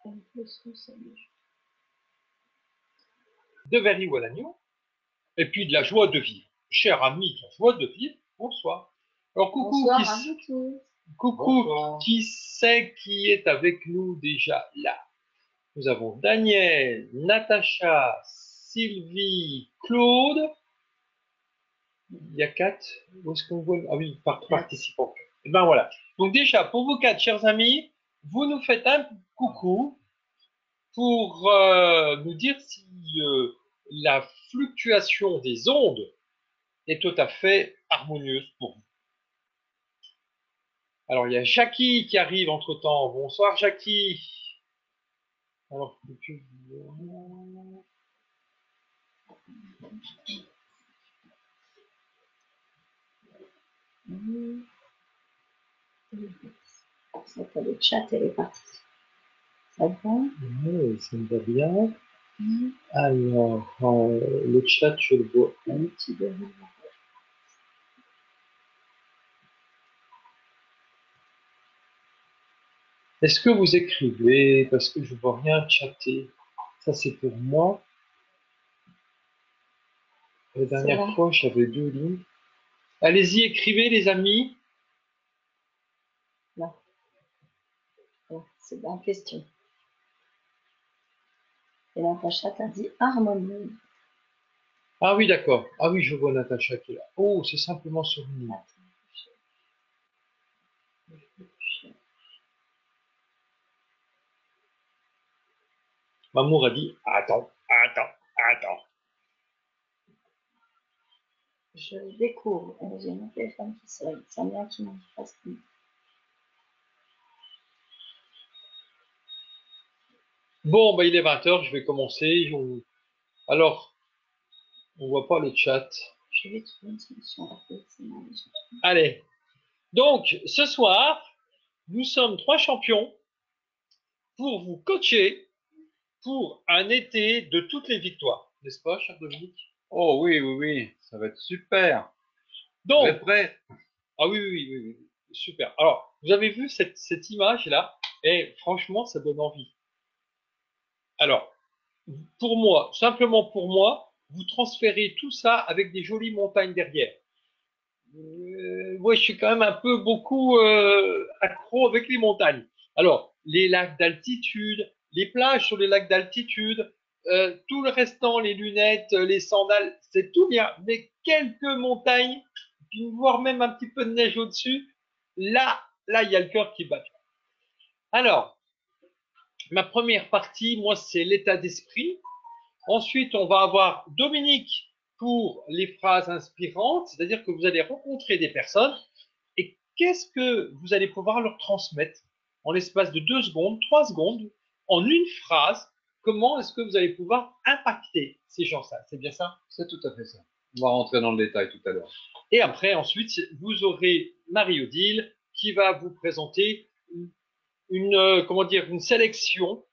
De very well agneau, et puis de la joie de vivre. Cher ami, de la joie de vivre, bonsoir. Alors coucou, Bonsoir à vous tous. coucou, qui c'est qui est avec nous déjà là? Nous avons Daniel, Natacha, Sylvie, Claude. Il y a 4. Où est-ce qu'on voit? Ah oui, participants. Et ben voilà. Donc déjà, pour vous 4, chers amis, vous nous faites un coucou pour nous dire si la fluctuation des ondes est tout à fait harmonieuse pour vous. Alors, il y a Jackie qui arrive entre-temps. Bonsoir, Jackie. Alors, Le chat, elle est partie. Ça va? oui, ça me va bien. Alors, le chat, je le vois. Un petit peu. Est-ce que vous écrivez? Parce que je ne vois rien chatter. Ça, c'est pour moi. La dernière fois, j'avais 2 lignes. Allez-y, écrivez, les amis. Là. C'est en question. Et Natacha t'a dit harmonieuse. Ah oui, d'accord. Ah oui, je vois Natacha qui est là. Oh, c'est simplement sur une ligne. Mamour a dit attends. Je découvre. J'ai mon téléphone qui sonne. Ça vient qui m'en fasse plus. Bon, bah, il est 20h, je vais commencer. Alors, on voit pas le chat. Je vais trouver une solution. Allez. Donc, ce soir, nous sommes 3 champions pour vous coacher pour un été de toutes les victoires. N'est-ce pas, cher Dominique? Oh oui, ça va être super. Donc, prêt. Ah oui, super. Alors, vous avez vu cette image-là, et franchement, ça donne envie. Alors, pour moi, simplement pour moi, vous transférez tout ça avec des jolies montagnes derrière. Moi, je suis quand même un peu beaucoup accro avec les montagnes. Alors, les lacs d'altitude, les plages sur les lacs d'altitude, tout le restant, les lunettes, les sandales, c'est tout bien. Mais quelques montagnes, voire même un petit peu de neige au-dessus, là, il y a le cœur qui bat. Alors, ma première partie, moi, c'est l'état d'esprit. Ensuite, on va avoir Dominique pour les phrases inspirantes, c'est-à-dire que vous allez rencontrer des personnes et qu'est-ce que vous allez pouvoir leur transmettre en l'espace de 2 secondes, 3 secondes, en une phrase. Comment est-ce que vous allez pouvoir impacter ces gens-là? C'est bien ça? C'est tout à fait ça. On va rentrer dans le détail tout à l'heure. Et après, ensuite, vous aurez Marie-Odile qui va vous présenter une sélection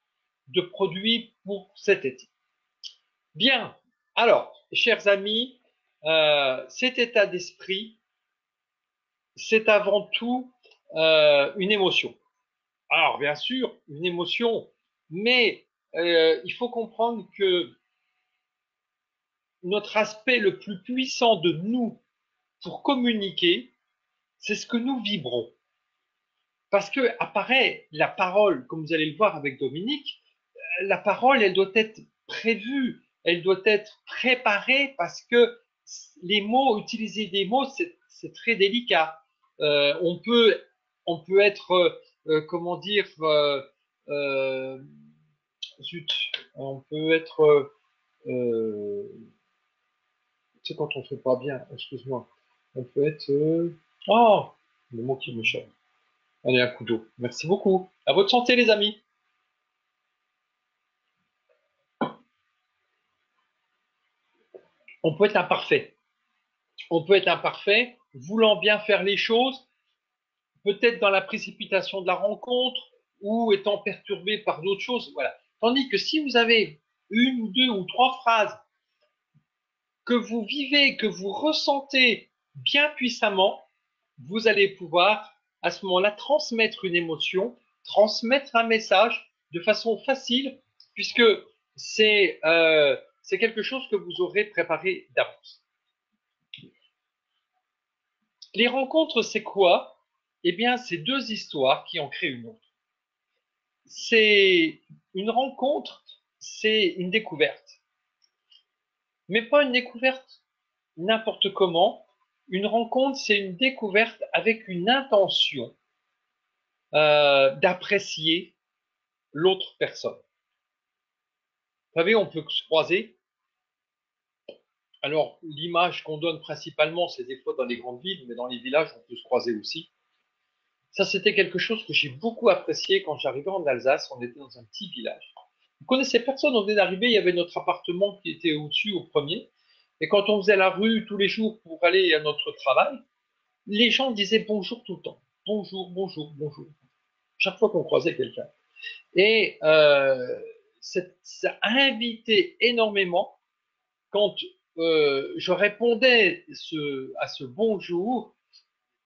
de produits pour cet été. Bien. Alors, chers amis, cet état d'esprit, c'est avant tout une émotion. Alors, bien sûr, une émotion, mais il faut comprendre que notre aspect le plus puissant de nous pour communiquer, c'est ce que nous vibrons. Parce que apparaît la parole, comme vous allez le voir avec Dominique, la parole, elle doit être prévue, elle doit être préparée parce que les mots, utiliser des mots, c'est très délicat. On peut être, comment dire, zut, on peut être, tu sais, quand on ne fait pas bien, excuse-moi, on peut être, oh, le mot qui m'échappe. Allez, un coup d'eau. Merci beaucoup. À votre santé, les amis. On peut être imparfait. On peut être imparfait, voulant bien faire les choses, peut-être dans la précipitation de la rencontre ou étant perturbé par d'autres choses. Voilà. Tandis que si vous avez 1 ou 2 ou 3 phrases que vous vivez, que vous ressentez bien puissamment, vous allez pouvoir à ce moment-là transmettre une émotion, transmettre un message de façon facile, puisque c'est quelque chose que vous aurez préparé d'avance. Les rencontres, c'est quoi? Eh bien, c'est deux histoires qui en créent une autre. C'est une rencontre, c'est une découverte. Mais pas une découverte n'importe comment. Une rencontre, c'est une découverte avec une intention d'apprécier l'autre personne. Vous savez, on peut se croiser. Alors, l'image qu'on donne principalement, c'est des fois dans les grandes villes, mais dans les villages, on peut se croiser aussi. Ça, c'était quelque chose que j'ai beaucoup apprécié quand j'arrivais en Alsace. On était dans un petit village. On connaissait personne, on venait d'arriver, il y avait notre appartement qui était au-dessus, au premier. Et quand on faisait la rue tous les jours pour aller à notre travail, les gens disaient bonjour tout le temps. Bonjour, bonjour, bonjour. Chaque fois qu'on croisait quelqu'un. Et ça a invité énormément quand je répondais à ce bonjour,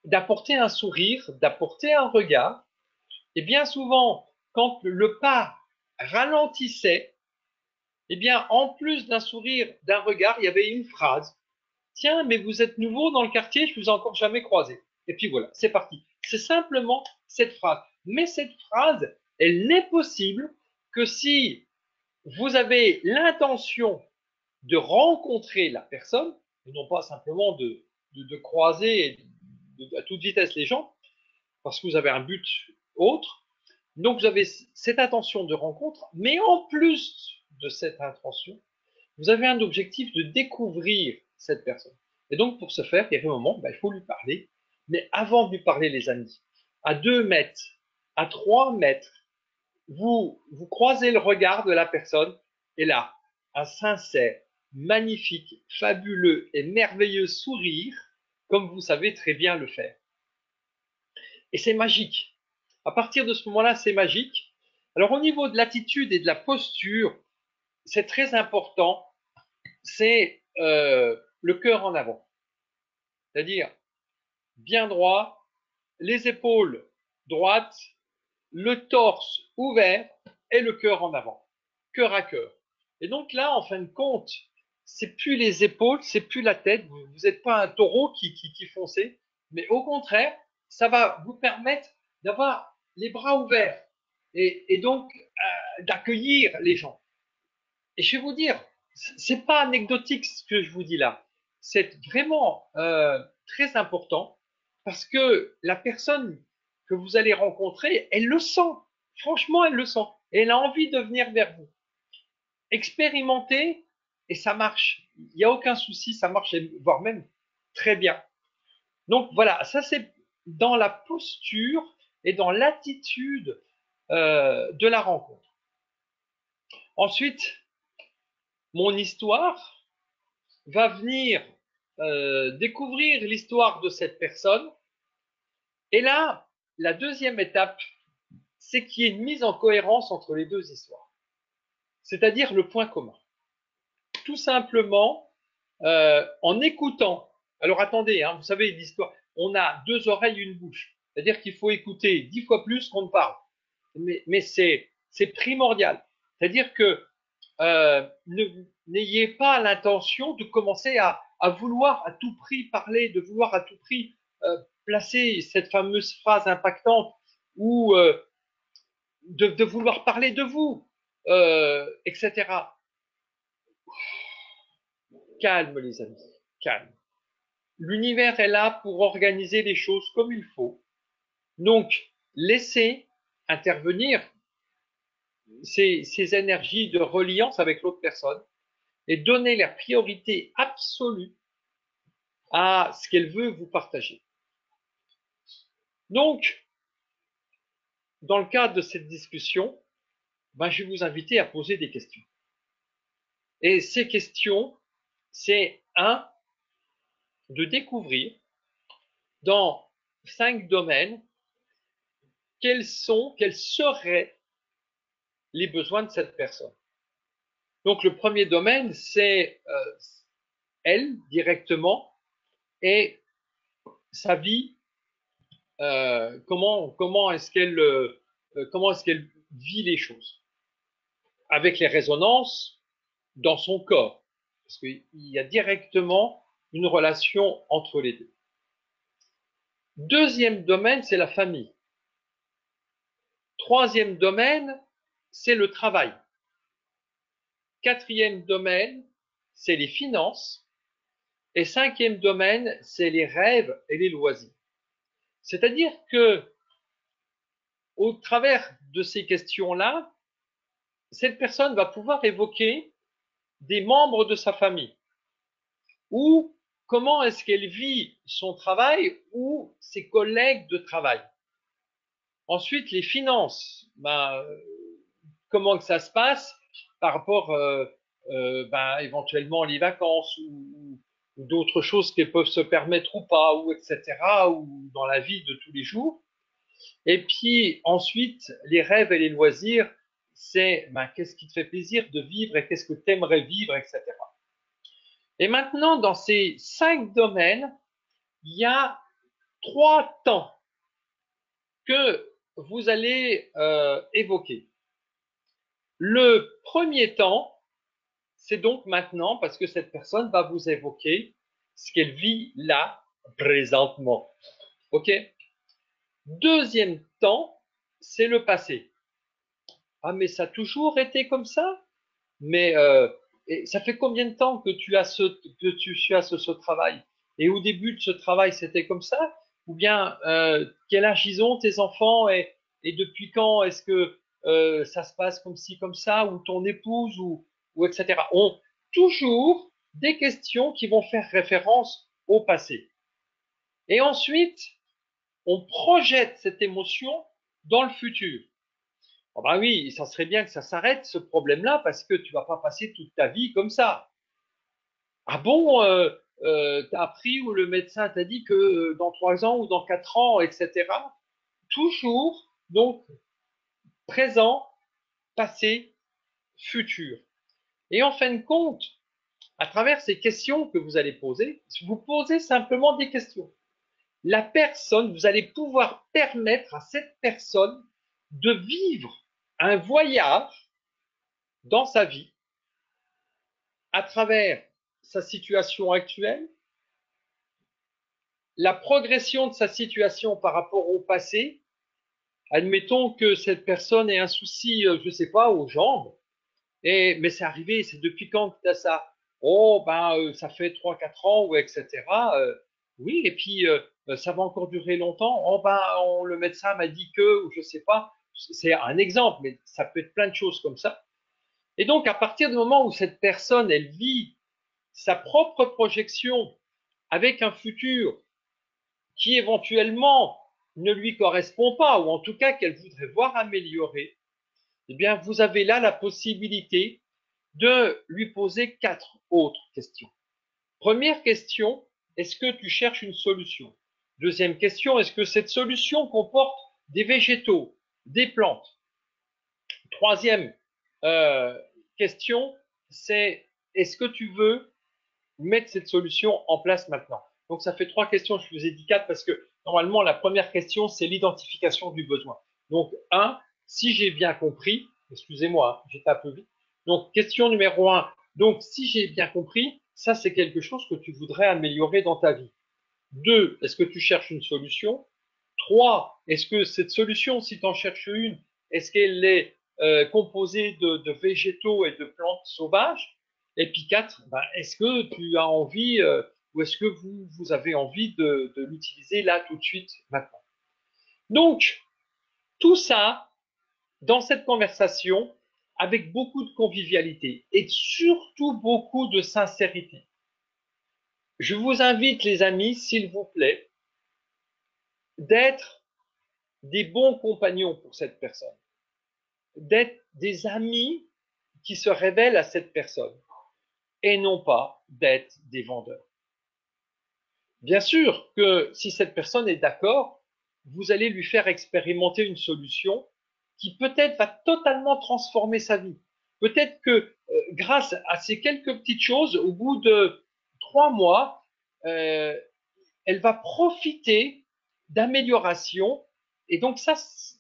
d'apporter un sourire, d'apporter un regard. Et bien souvent, quand le pas ralentissait, eh bien, en plus d'un sourire, d'un regard, il y avait une phrase. Tiens, mais vous êtes nouveau dans le quartier, je vous ai encore jamais croisé. Et puis voilà, c'est parti. C'est simplement cette phrase. Mais cette phrase, elle n'est possible que si vous avez l'intention de rencontrer la personne, et non pas simplement de croiser à toute vitesse les gens, parce que vous avez un but autre. Donc vous avez cette intention de rencontre, mais en plus de cette intention, vous avez un objectif de découvrir cette personne. Et donc pour ce faire, il y a un moment, il faut lui parler. Mais avant de lui parler, les amis, à 2 mètres, à 3 mètres, vous croisez le regard de la personne, et là, un sincère, magnifique, fabuleux et merveilleux sourire, comme vous savez très bien le faire. Et c'est magique. À partir de ce moment-là, c'est magique. Alors au niveau de l'attitude et de la posture, c'est très important, c'est le cœur en avant. C'est-à-dire bien droit, les épaules droites, le torse ouvert et le cœur en avant, cœur à cœur. Et donc là, en fin de compte, c'est plus les épaules, c'est plus la tête. Vous n'êtes pas un taureau qui foncez, mais au contraire, ça va vous permettre d'avoir les bras ouverts et donc d'accueillir les gens. Et je vais vous dire, c'est pas anecdotique ce que je vous dis là. C'est vraiment très important parce que la personne que vous allez rencontrer, elle le sent. Franchement, elle le sent. Et elle a envie de venir vers vous. Expérimentez et ça marche. Il n'y a aucun souci, ça marche, voire même très bien. Donc voilà, ça c'est dans la posture et dans l'attitude de la rencontre. Ensuite, mon histoire va venir découvrir l'histoire de cette personne. Et là, la deuxième étape, c'est qu'il y ait une mise en cohérence entre les deux histoires. C'est-à-dire le point commun. Tout simplement, en écoutant. Alors attendez, hein, vous savez, l'histoire, on a 2 oreilles, une bouche. C'est-à-dire qu'il faut écouter 10 fois plus qu'on ne parle. Mais c'est primordial. C'est-à-dire que n'ayez pas l'intention de commencer à vouloir à tout prix parler, de vouloir à tout prix placer cette fameuse phrase impactante ou de vouloir parler de vous, etc. Calme, les amis, calme. L'univers est là pour organiser les choses comme il faut. Donc, laissez intervenir ces énergies de reliance avec l'autre personne et donnez la priorité absolue à ce qu'elle veut vous partager. Donc, dans le cadre de cette discussion, je vais vous inviter à poser des questions. Et ces questions, c'est de découvrir dans 5 domaines quels seraient les besoins de cette personne. Donc le premier domaine, c'est elle directement et sa vie. Comment est-ce qu'elle vit les choses, avec les résonances dans son corps, parce qu'il y a directement une relation entre les deux. Deuxième domaine, c'est la famille. Troisième domaine, c'est le travail. Quatrième domaine, c'est les finances. Et cinquième domaine, c'est les rêves et les loisirs. C'est-à-dire que, au travers de ces questions-là, cette personne va pouvoir évoquer des membres de sa famille ou comment est-ce qu'elle vit son travail ou ses collègues de travail. Ensuite, les finances, comment que ça se passe par rapport éventuellement les vacances ou d'autres choses qu'elles peuvent se permettre ou pas, ou etc., ou dans la vie de tous les jours. Et puis ensuite, les rêves et les loisirs, c'est qu'est-ce qui te fait plaisir de vivre et qu'est-ce que tu aimerais vivre, etc. Et maintenant, dans ces 5 domaines, il y a 3 temps que vous allez évoquer. Le premier temps, c'est donc maintenant, parce que cette personne va vous évoquer ce qu'elle vit là, présentement. OK? Deuxième temps, c'est le passé. Ah, mais ça a toujours été comme ça? Mais et ça fait combien de temps que tu as ce travail? Et au début de ce travail, c'était comme ça? Ou bien quel âge ils ont tes enfants et depuis quand est-ce que ça se passe comme ci, comme ça, ou ton épouse, ou etc. On toujours des questions qui vont faire référence au passé. Et ensuite, on projette cette émotion dans le futur. Oh ben oui, ça serait bien que ça s'arrête ce problème-là parce que tu vas pas passer toute ta vie comme ça. Ah bon, t'as appris ou le médecin t'a dit que dans 3 ans ou dans 4 ans, etc. Toujours, donc, présent, passé, futur. Et en fin de compte, à travers ces questions que vous allez poser, vous posez simplement des questions. La personne, vous allez pouvoir permettre à cette personne de vivre un voyage dans sa vie à travers sa situation actuelle, la progression de sa situation par rapport au passé. Admettons que cette personne ait un souci, je ne sais pas, aux jambes, mais c'est arrivé, c'est depuis quand que tu as ça? Oh, ça fait 3, 4 ans, ou etc. Oui, et puis ça va encore durer longtemps. Oh, le médecin m'a dit que, ou je ne sais pas, c'est un exemple, mais ça peut être plein de choses comme ça. Et donc, à partir du moment où cette personne, elle vit sa propre projection avec un futur qui éventuellement ne lui correspond pas, ou en tout cas qu'elle voudrait voir améliorer, eh bien, vous avez là la possibilité de lui poser 4 autres questions. Première question, est-ce que tu cherches une solution? Deuxième question, est-ce que cette solution comporte des végétaux, des plantes? Troisième question, c'est est-ce que tu veux mettre cette solution en place maintenant? Donc ça fait 3 questions, je vous ai dit 4 parce que normalement la première question c'est l'identification du besoin. Donc 1, si j'ai bien compris, excusez-moi, j'étais un peu vite. Donc question numéro 1, donc si j'ai bien compris, ça c'est quelque chose que tu voudrais améliorer dans ta vie. 2, est-ce que tu cherches une solution? 3, est-ce que cette solution, si tu en cherches une, est-ce qu'elle est composée de végétaux et de plantes sauvages? Et puis 4, est-ce que tu as envie ou est-ce que vous avez envie de l'utiliser là tout de suite maintenant? Donc, tout ça dans cette conversation avec beaucoup de convivialité et surtout beaucoup de sincérité. Je vous invite, les amis, s'il vous plaît, d'être des bons compagnons pour cette personne, d'être des amis qui se révèlent à cette personne et non pas d'être des vendeurs. Bien sûr que si cette personne est d'accord, vous allez lui faire expérimenter une solution qui peut-être va totalement transformer sa vie. Peut-être que grâce à ces quelques petites choses, au bout de 3 mois, elle va profiter d'amélioration. Et donc ça,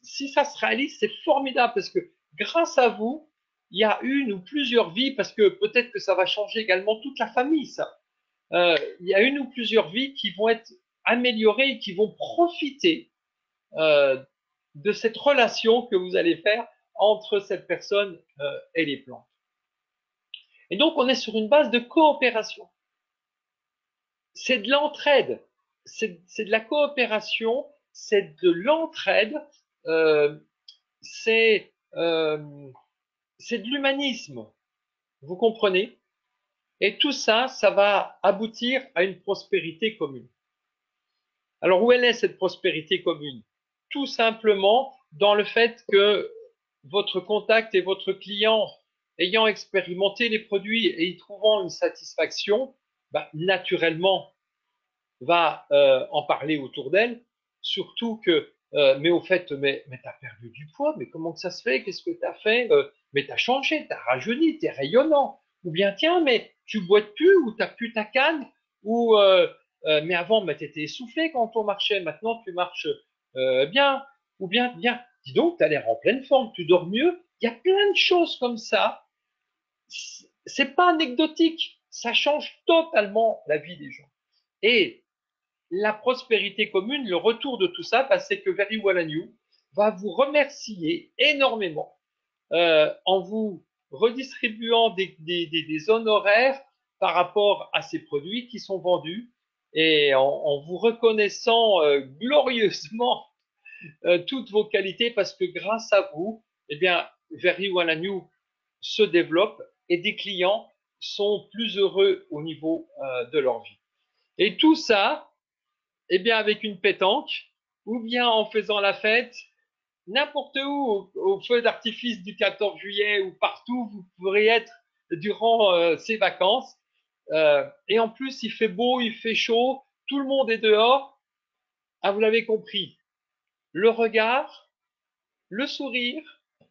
si ça se réalise, c'est formidable parce que grâce à vous, il y a une ou plusieurs vies, parce que peut-être que ça va changer également toute la famille, ça. Il y a une ou plusieurs vies qui vont être améliorées et qui vont profiter euh, de cette relation que vous allez faire entre cette personne et les plantes. Et donc, on est sur une base de coopération. C'est de l'entraide, c'est de la coopération, c'est de l'entraide, euh, c'est de l'humanisme. Vous comprenez? Et tout ça, ça va aboutir à une prospérité commune. Alors, où elle est cette prospérité commune? Tout simplement dans le fait que votre contact et votre client, ayant expérimenté les produits et y trouvant une satisfaction, bah, naturellement, va en parler autour d'elle, surtout que, mais au fait, mais tu as perdu du poids, mais comment que ça se fait? Qu'est-ce que tu as fait? Mais tu as changé, tu as rajeuni, tu es rayonnant. Ou bien, tiens, mais tu boites plus, ou tu n'as plus ta canne, ou mais avant, tu étais essoufflé quand on marchait, maintenant tu marches bien, ou bien, dis donc, tu as l'air en pleine forme, tu dors mieux. Il y a plein de choses comme ça. C'est pas anecdotique, ça change totalement la vie des gens. Et la prospérité commune, le retour de tout ça, bah, c'est que Very Well and You va vous remercier énormément en vous redistribuant des honoraires par rapport à ces produits qui sont vendus et en vous reconnaissant glorieusement toutes vos qualités parce que grâce à vous, eh bien, Very Well and You se développe et des clients sont plus heureux au niveau de leur vie. Et tout ça, eh bien avec une pétanque, ou bien en faisant la fête, n'importe où, au feu d'artifice du 14 juillet ou partout, vous pourrez être durant ces vacances. Et en plus, il fait beau, il fait chaud, tout le monde est dehors. Ah, vous l'avez compris, le regard, le sourire,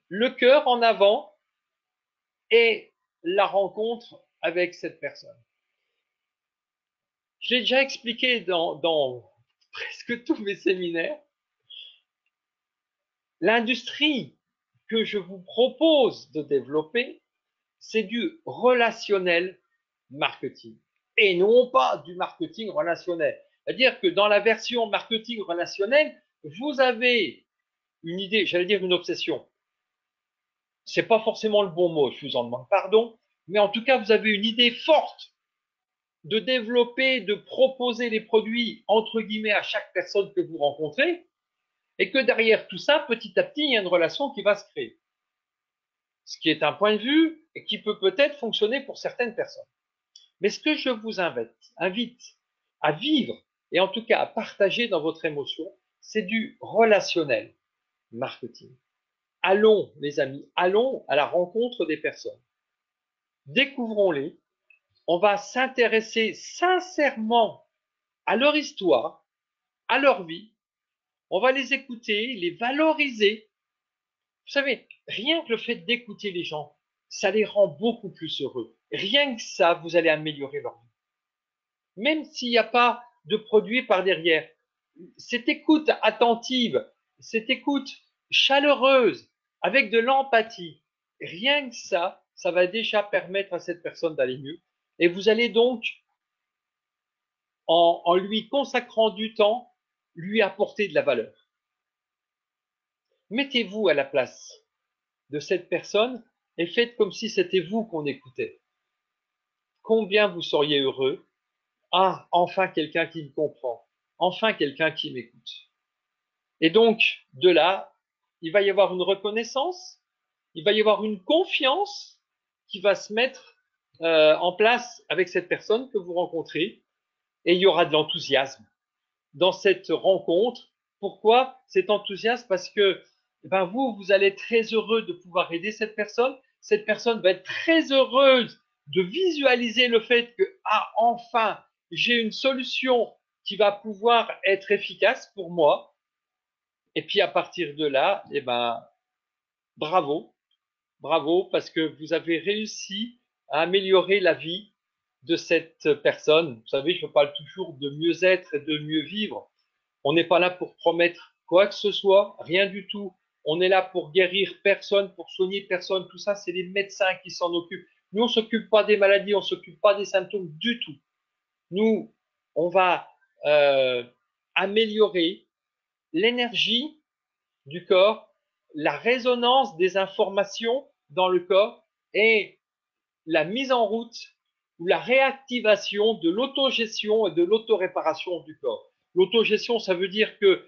le cœur en avant et la rencontre avec cette personne. Je l'ai déjà expliqué dans presque tous mes séminaires. L'industrie que je vous propose de développer, c'est du relationnel marketing et non pas du marketing relationnel. C'est-à-dire que dans la version marketing relationnel, vous avez une idée, j'allais dire une obsession. C'est pas forcément le bon mot, je vous en demande pardon, mais en tout cas, vous avez une idée forte de développer, de proposer les produits entre guillemets à chaque personne que vous rencontrez, et que derrière tout ça, petit à petit, il y a une relation qui va se créer. Ce qui est un point de vue et qui peut peut-être fonctionner pour certaines personnes. Mais ce que je vous invite à vivre et en tout cas à partager dans votre émotion, c'est du relationnel marketing. Allons, les amis, allons à la rencontre des personnes. Découvrons-les. On va s'intéresser sincèrement à leur histoire, à leur vie. On va les écouter, les valoriser. Vous savez, rien que le fait d'écouter les gens, ça les rend beaucoup plus heureux. Rien que ça, vous allez améliorer leur vie. Même s'il n'y a pas de produit par derrière, cette écoute attentive, cette écoute chaleureuse, avec de l'empathie, rien que ça va déjà permettre à cette personne d'aller mieux. Et vous allez donc, en lui consacrant du temps, lui apporter de la valeur. Mettez-vous à la place de cette personne et faites comme si c'était vous qu'on écoutait. Combien vous seriez heureux? Ah, enfin quelqu'un qui me comprend, enfin quelqu'un qui m'écoute. Et donc, de là, il va y avoir une reconnaissance, il va y avoir une confiance qui va se mettre en place avec cette personne que vous rencontrez, et il y aura de l'enthousiasme dans cette rencontre. Pourquoi cet enthousiasme? Parce que ben vous allez être très heureux de pouvoir aider cette personne va être très heureuse de visualiser le fait que, ah, enfin, j'ai une solution qui va pouvoir être efficace pour moi. Et puis à partir de là, eh ben, bravo, bravo, parce que vous avez réussi à améliorer la vie de cette personne. Vous savez, je parle toujours de mieux être et de mieux vivre. On n'est pas là pour promettre quoi que ce soit, rien du tout. On est là pour guérir personne, pour soigner personne. Tout ça, c'est les médecins qui s'en occupent. Nous, on s'occupe pas des maladies, on s'occupe pas des symptômes du tout. Nous, on va améliorer l'énergie du corps, la résonance des informations dans le corps et la mise en route ou la réactivation de l'autogestion et de l'autoréparation du corps. L'autogestion, ça veut dire que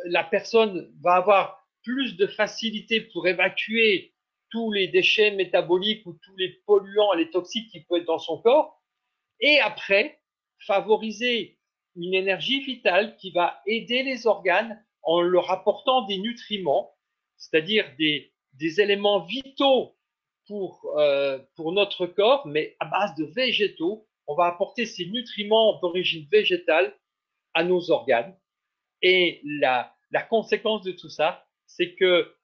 la personne va avoir plus de facilité pour évacuer tous les déchets métaboliques ou tous les polluants et les toxiques qui peuvent être dans son corps. Et après, favoriser une énergie vitale qui va aider les organes en leur apportant des nutriments, c'est-à-dire des éléments vitaux pour notre corps, mais à base de végétaux. On va apporter ces nutriments d'origine végétale à nos organes. Et la conséquence de tout ça, c'est que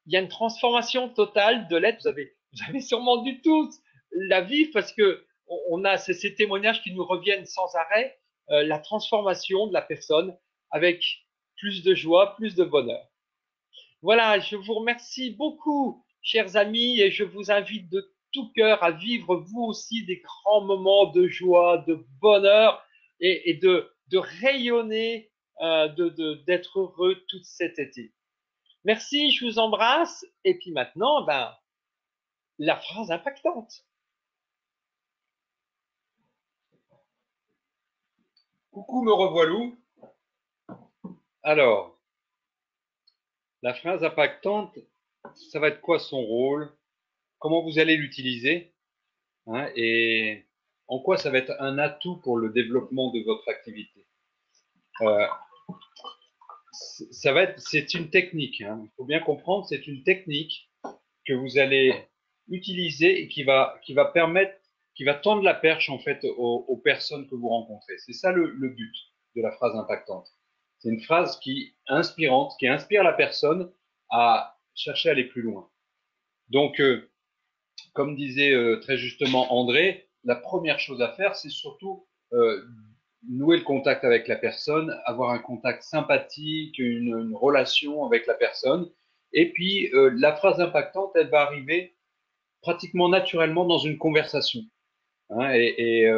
il y a une transformation totale de l'être. Vous avez sûrement dû tous la vivre parce que on a ces témoignages qui nous reviennent sans arrêt, la transformation de la personne avec plus de joie, plus de bonheur. Voilà, je vous remercie beaucoup, chers amis, et je vous invite de tout cœur à vivre vous aussi des grands moments de joie, de bonheur et de rayonner, d'être heureux tout cet été. Merci, je vous embrasse. Et puis maintenant, la phrase impactante. Coucou, me revoilou. Alors, la phrase impactante, ça va être quoi son rôle? Comment vous allez l'utiliser? Hein, et en quoi ça va être un atout pour le développement de votre activité? C'est une technique. Hein. Il faut bien comprendre, c'est une technique que vous allez utiliser et qui va permettre, qui va tendre la perche en fait aux personnes que vous rencontrez. C'est ça le but de la phrase impactante. C'est une phrase qui inspirante, qui inspire la personne à chercher à aller plus loin. Donc, comme disait très justement André, la première chose à faire, c'est surtout nouer le contact avec la personne, avoir un contact sympathique, une relation avec la personne. Et puis, la phrase impactante, elle va arriver pratiquement naturellement dans une conversation. Hein, et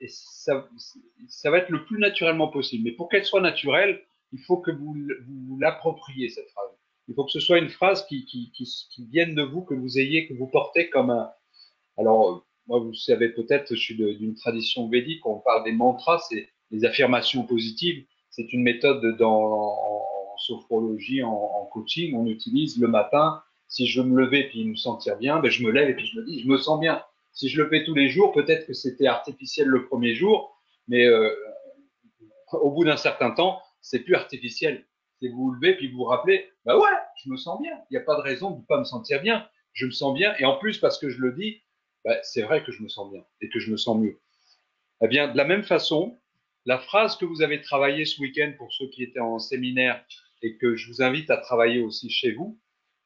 ça va être le plus naturellement possible. Mais pour qu'elle soit naturelle, il faut que vous l'appropriez, cette phrase. Il faut que ce soit une phrase qui vienne de vous, que vous ayez, que vous portez comme un. Alors, moi, vous savez peut-être, je suis d'une tradition védique, on parle des mantras, c'est les affirmations positives. C'est une méthode en sophrologie, en coaching, on utilise le matin. Si je veux me lever puis me sentir bien, ben je me lève et puis je me dis, je me sens bien. Si je le fais tous les jours, peut-être que c'était artificiel le premier jour, mais au bout d'un certain temps, c'est plus artificiel. C'est vous vous levez puis vous vous rappelez, bah ouais, je me sens bien. Il n'y a pas de raison de ne pas me sentir bien. Je me sens bien et en plus parce que je le dis, bah, c'est vrai que je me sens bien et que je me sens mieux. Eh bien, de la même façon, la phrase que vous avez travaillée ce week-end pour ceux qui étaient en séminaire et que je vous invite à travailler aussi chez vous,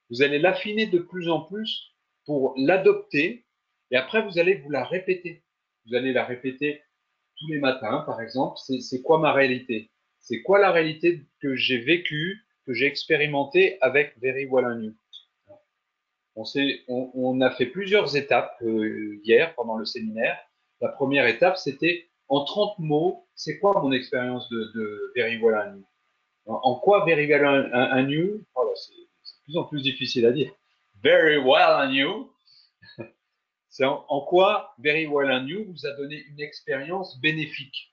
vous allez l'affiner de plus en plus pour l'adopter et après vous allez vous la répéter. Vous allez la répéter tous les matins, par exemple. C'est quoi ma réalité? C'est quoi la réalité que j'ai vécue, que j'ai expérimentée avec Very Well and You? On a fait plusieurs étapes hier pendant le séminaire. La première étape, c'était en 30 mots, c'est quoi mon expérience de Very Well and You? En quoi Very Well and You? Oh là, c'est de plus en plus difficile à dire. Very Well and You, c'est en quoi Very Well and You vous a donné une expérience bénéfique.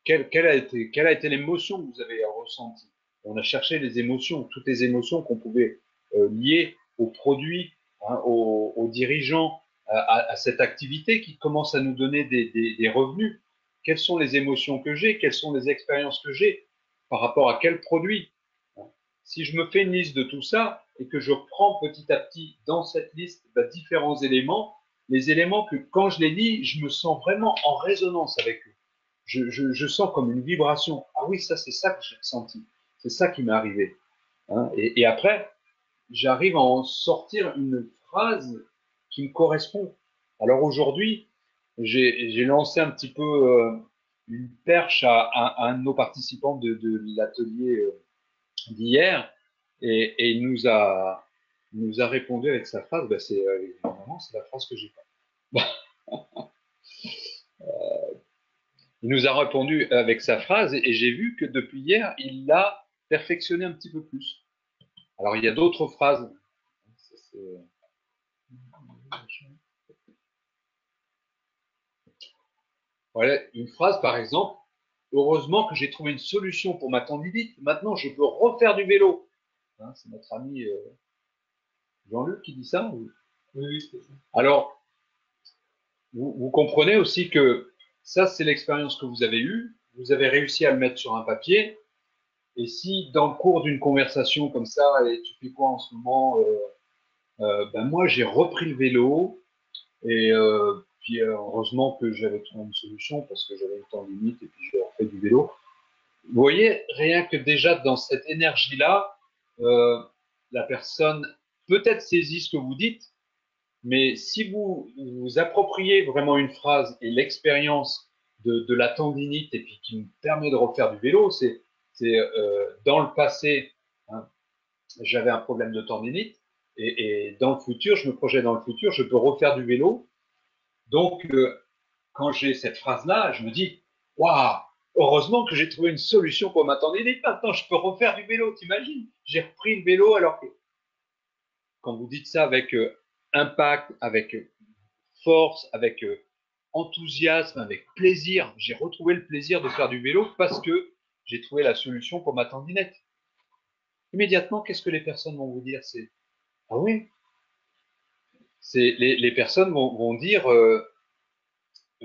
Quelle a été l'émotion que vous avez ressentie? On a cherché les émotions, toutes les émotions qu'on pouvait lier aux produits, hein, aux dirigeants, à cette activité qui commence à nous donner des revenus. Quelles sont les émotions que j'ai? Quelles sont les expériences que j'ai par rapport à quel produit? Si je me fais une liste de tout ça et que je prends petit à petit dans cette liste différents éléments, les éléments que quand je les lis, je me sens vraiment en résonance avec eux. Je sens comme une vibration. Ah oui, ça c'est ça que j'ai ressenti. C'est ça qui m'est arrivé. Hein, et après, j'arrive à en sortir une phrase qui me correspond. Alors aujourd'hui, j'ai lancé un petit peu une perche à un de nos participants de l'atelier d'hier, et il nous a répondu avec sa phrase, bah c'est évidemment c'est la phrase que j'ai pas. Il nous a répondu avec sa phrase, et j'ai vu que depuis hier, il l'a perfectionné un petit peu plus. Alors il y a d'autres phrases. Voilà, une phrase par exemple. Heureusement que j'ai trouvé une solution pour ma tendinite. Maintenant, je peux refaire du vélo. Hein, c'est notre ami Jean-Luc qui dit ça. Ou... Oui, c'est ça. Alors, vous comprenez aussi que ça, c'est l'expérience que vous avez eue. Vous avez réussi à le mettre sur un papier. Et si dans le cours d'une conversation comme ça, et tu fais quoi en ce moment ben moi, j'ai repris le vélo. Et puis, heureusement que j'avais trouvé une solution parce que j'avais une tendinite et puis j'ai refait du vélo. Vous voyez, rien que déjà dans cette énergie-là, la personne peut-être saisit ce que vous dites, mais si vous vous appropriez vraiment une phrase et l'expérience de la tendinite et puis qui me permet de refaire du vélo, c'est dans le passé, hein, j'avais un problème de tendinite et dans le futur, je me projette dans le futur, je peux refaire du vélo. Donc, quand j'ai cette phrase-là, je me dis, waouh, heureusement que j'ai trouvé une solution pour ma tendinite. Maintenant, je peux refaire du vélo, t'imagines? J'ai repris le vélo alors que quand vous dites ça avec impact, avec force, avec enthousiasme, avec plaisir, j'ai retrouvé le plaisir de faire du vélo parce que j'ai trouvé la solution pour ma tendinite. Immédiatement, qu'est-ce que les personnes vont vous dire? C'est ah oui, c'est les personnes vont dire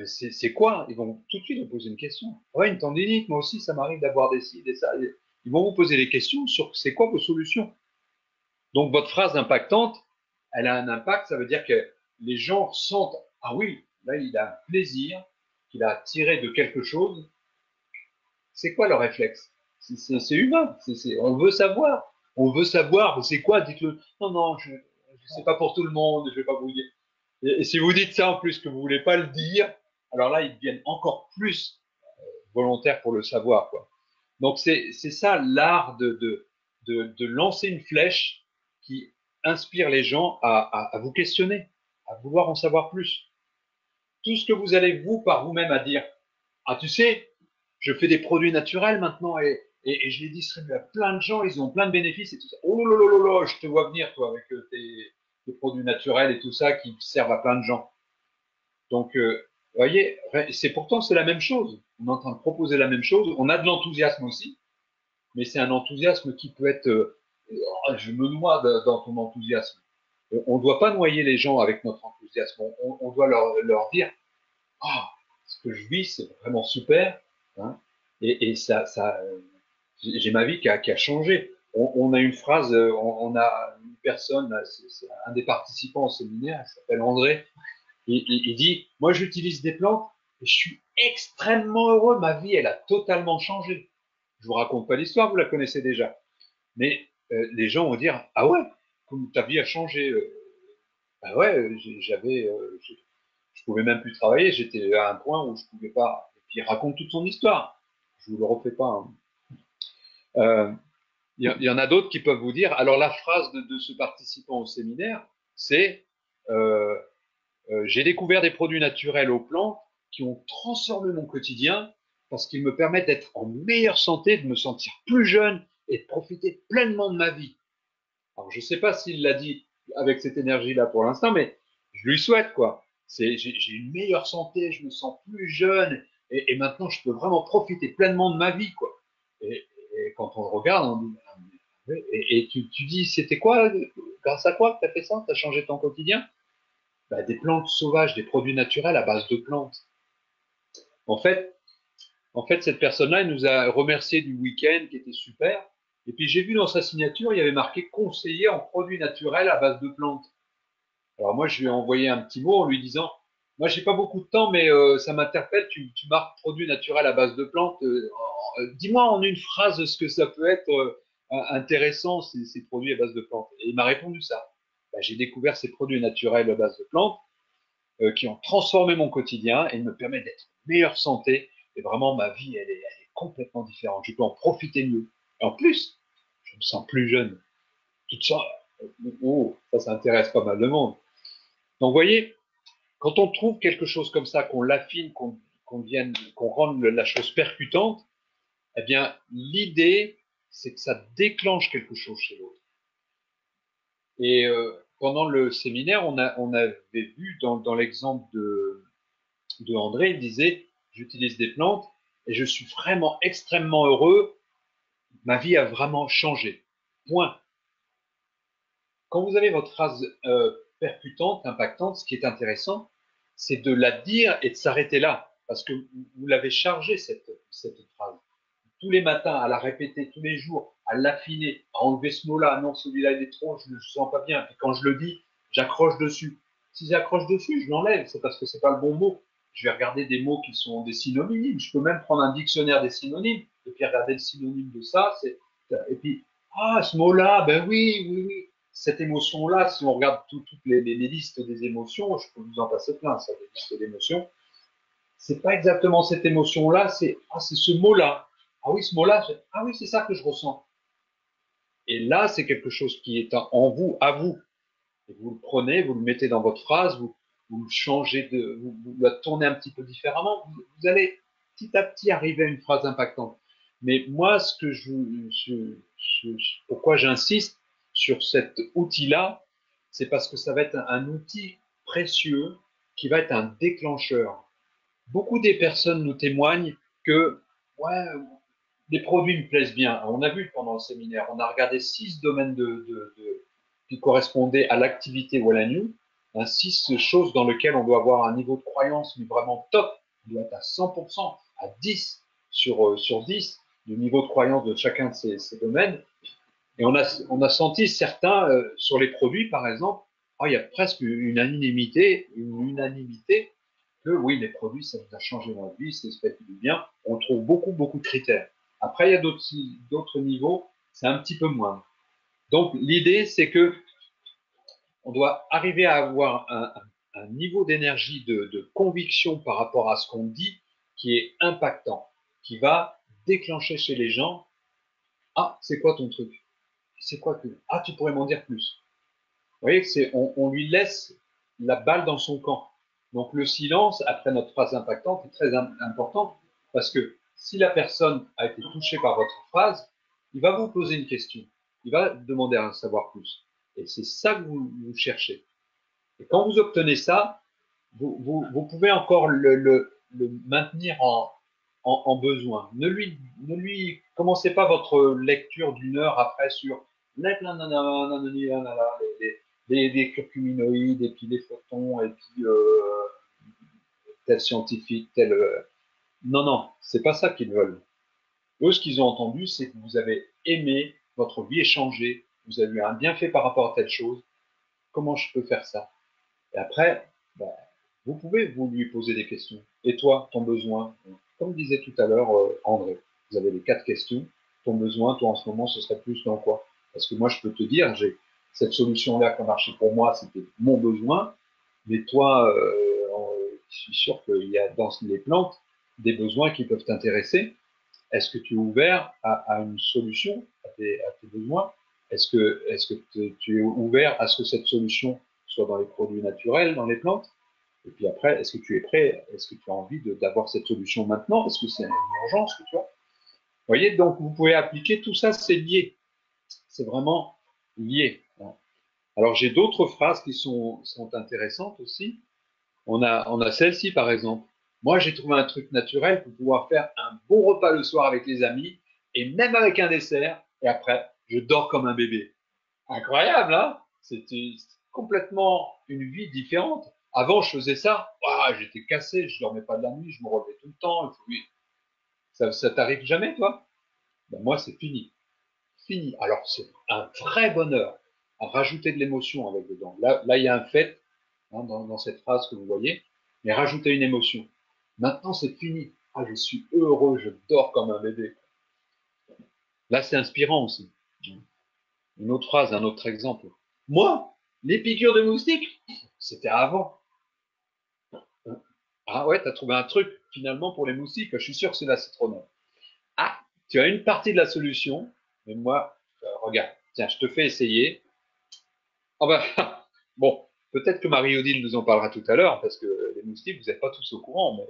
c'est quoi? Ils vont tout de suite vous poser une question. Ouais, une tendinite, moi aussi, ça m'arrive d'avoir des ci, des ça. Ils vont vous poser des questions sur c'est quoi vos solutions. Donc, votre phrase impactante, elle a un impact, ça veut dire que les gens sentent, ah oui, là, il a un plaisir qu'il a tiré de quelque chose. C'est quoi le réflexe? C'est humain, on veut savoir. On veut savoir, c'est quoi? Dites-le. Non, non, je sais pas pour tout le monde, je vais pas vous dire. Et si vous dites ça en plus que vous voulez pas le dire, alors là, ils deviennent encore plus volontaires pour le savoir, quoi. Donc c'est ça l'art de lancer une flèche qui inspire les gens à vous questionner, à vouloir en savoir plus. Tout ce que vous allez vous par vous-même à dire, ah tu sais, je fais des produits naturels maintenant et je les distribue à plein de gens, ils ont plein de bénéfices et tout ça. Oh là là là là, je te vois venir toi avec tes produits naturels et tout ça qui servent à plein de gens. Donc, vous voyez, c'est pourtant c'est la même chose. On est en train de proposer la même chose. On a de l'enthousiasme aussi, mais c'est un enthousiasme qui peut être, je me noie dans ton enthousiasme. On ne doit pas noyer les gens avec notre enthousiasme. On doit leur dire, ah, ce que je vis, c'est vraiment super, hein, et ça, j'ai ma vie qui a changé. On a une phrase, on a une personne, c'est un des participants au séminaire, il s'appelle André, il dit, moi j'utilise des plantes et je suis extrêmement heureux, ma vie elle a totalement changé. Je vous raconte pas l'histoire, vous la connaissez déjà. Mais les gens vont dire, ah ouais, comme ta vie a changé. Ah ouais, je pouvais même plus travailler, j'étais à un point où je pouvais pas. Et puis il raconte toute son histoire. Je vous le refais pas. Hein. Y en a d'autres qui peuvent vous dire, alors la phrase de ce participant au séminaire, c'est j'ai découvert des produits naturels aux plantes qui ont transformé mon quotidien parce qu'ils me permettent d'être en meilleure santé, de me sentir plus jeune et de profiter pleinement de ma vie. Alors, je ne sais pas s'il l'a dit avec cette énergie-là pour l'instant, mais je lui souhaite, quoi. J'ai une meilleure santé, je me sens plus jeune et maintenant je peux vraiment profiter pleinement de ma vie, quoi. Et quand on regarde, on dit, et tu dis, c'était quoi, grâce à quoi que tu as fait ça, tu as changé ton quotidien? Bah, des plantes sauvages, des produits naturels à base de plantes. En fait, cette personne-là, elle nous a remercié du week-end qui était super. Et puis j'ai vu dans sa signature, il y avait marqué conseiller en produits naturels à base de plantes. Alors moi, je lui ai envoyé un petit mot en lui disant, moi, j'ai pas beaucoup de temps, mais ça m'interpelle. Tu marques produits naturels à base de plantes. Dis-moi en une phrase ce que ça peut être intéressant ces produits à base de plantes. Et il m'a répondu ça. Bah, j'ai découvert ces produits naturels à base de plantes qui ont transformé mon quotidien et me permettent d'être en meilleure santé. Et vraiment, ma vie, elle est complètement différente. Je peux en profiter mieux. Et en plus, je me sens plus jeune. Tu te sens, oh, ça intéresse pas mal de monde. Donc, vous voyez, quand on trouve quelque chose comme ça, qu'on l'affine, qu'on rende la chose percutante, eh bien, l'idée, c'est que ça déclenche quelque chose chez l'autre. Et pendant le séminaire, on avait vu dans l'exemple de André, il disait, j'utilise des plantes et je suis vraiment extrêmement heureux, ma vie a vraiment changé. Point. Quand vous avez votre phrase percutante, impactante, ce qui est intéressant, c'est de la dire et de s'arrêter là, parce que vous l'avez chargée, cette phrase. Tous les matins, à la répéter tous les jours, à l'affiner, à enlever ce mot-là, non, celui-là il est trop, je ne le sens pas bien, et quand je le dis, j'accroche dessus. Si j'accroche dessus, je l'enlève, c'est parce que c'est pas le bon mot. Je vais regarder des mots qui sont des synonymes, je peux même prendre un dictionnaire des synonymes, et puis regarder le synonyme de ça, et puis, ah, ce mot-là, ben oui, cette émotion-là, si on regarde toutes les listes des émotions, je peux vous en passer plein, ça, des listes d'émotions, c'est pas exactement cette émotion-là, c'est ce mot-là. Ah oui, ce mot-là, ah oui, c'est ça que je ressens. Et là, c'est quelque chose qui est en vous, à vous. Et vous le prenez, vous le mettez dans votre phrase, vous le changez, vous la tournez un petit peu différemment. Vous allez petit à petit arriver à une phrase impactante. Mais moi, pourquoi j'insiste sur cet outil-là, c'est parce que ça va être un outil précieux qui va être un déclencheur. Beaucoup des personnes nous témoignent que ouais, les produits me plaisent bien. On a vu pendant le séminaire, on a regardé 6 domaines qui correspondaient à l'activité ou à la new, 6 choses dans lesquelles on doit avoir un niveau de croyance mais vraiment top, on doit être à 100%, à 10 sur 10 du niveau de croyance de chacun de ces domaines. Et on a senti certains sur les produits, par exemple, il y a presque une unanimité que oui, les produits, ça nous a changé notre vie, c'est fait du bien. On trouve beaucoup de critères. Après, il y a d'autres niveaux, c'est un petit peu moins. Donc, l'idée, c'est que on doit arriver à avoir un niveau d'énergie, de conviction par rapport à ce qu'on dit qui est impactant, qui va déclencher chez les gens, ah, c'est quoi ton truc? C'est quoi que, ah, tu pourrais m'en dire plus. Vous voyez, on lui laisse la balle dans son camp. Donc le silence, après notre phrase impactante, est très important parce que si la personne a été touchée par votre phrase, il va vous poser une question. Il va demander à en savoir plus. Et c'est ça que vous cherchez. Et quand vous obtenez ça, vous pouvez encore le maintenir en besoin. Ne lui commencez pas votre lecture d'1 heure après sur des curcuminoïdes et puis des photons et puis tel scientifique, tel. Non, c'est pas ça qu'ils veulent. Eux, ce qu'ils ont entendu, c'est que vous avez aimé, votre vie est changée, vous avez eu un bienfait par rapport à telle chose. Comment je peux faire ça? Et après, ben, vous pouvez vous lui poser des questions. Et toi, ton besoin, comme disait tout à l'heure André, vous avez les 4 questions. Ton besoin, toi en ce moment, ce serait plus dans quoi? Parce que moi, je peux te dire, j'ai cette solution-là qui a marché pour moi, c'était mon besoin. Mais toi, je suis sûr qu'il y a dans les plantes des besoins qui peuvent t'intéresser. Est-ce que tu es ouvert à une solution à tes besoins? Est-ce que tu es ouvert à ce que cette solution soit dans les produits naturels, dans les plantes? Et puis après, est-ce que tu es prêt? Est-ce que tu as envie d'avoir cette solution maintenant? Est-ce que c'est une urgence que tu as? Vous voyez, donc vous pouvez appliquer tout ça, c'est lié. C'est vraiment lié. Alors j'ai d'autres phrases qui sont intéressantes aussi. On a celle-ci par exemple. Moi, j'ai trouvé un truc naturel pour pouvoir faire un bon repas le soir avec les amis et même avec un dessert. Et après, je dors comme un bébé. Incroyable, hein? C'était complètement une vie différente. Avant, je faisais ça. Ah, j'étais cassé, je dormais pas de la nuit, je me relevais tout le temps. Ça t'arrive jamais, toi? Ben, moi, c'est fini. Fini. Alors, c'est un vrai bonheur à rajouter de l'émotion avec dedans. Là, il y a un fait dans cette phrase que vous voyez, mais rajouter une émotion. Maintenant, c'est fini. Ah, je suis heureux, je dors comme un bébé. Là, c'est inspirant aussi. Une autre phrase, un autre exemple. Moi, les piqûres de moustiques, c'était avant. Ah ouais, t'as trouvé un truc finalement pour les moustiques. Je suis sûr que c'est la citronnelle. Ah, tu as une partie de la solution, mais moi, Regarde, tiens, je te fais essayer. Ah ben, bon, peut-être que Marie-Odile nous en parlera tout à l'heure, parce que les moustiques, vous n'êtes pas tous au courant, mais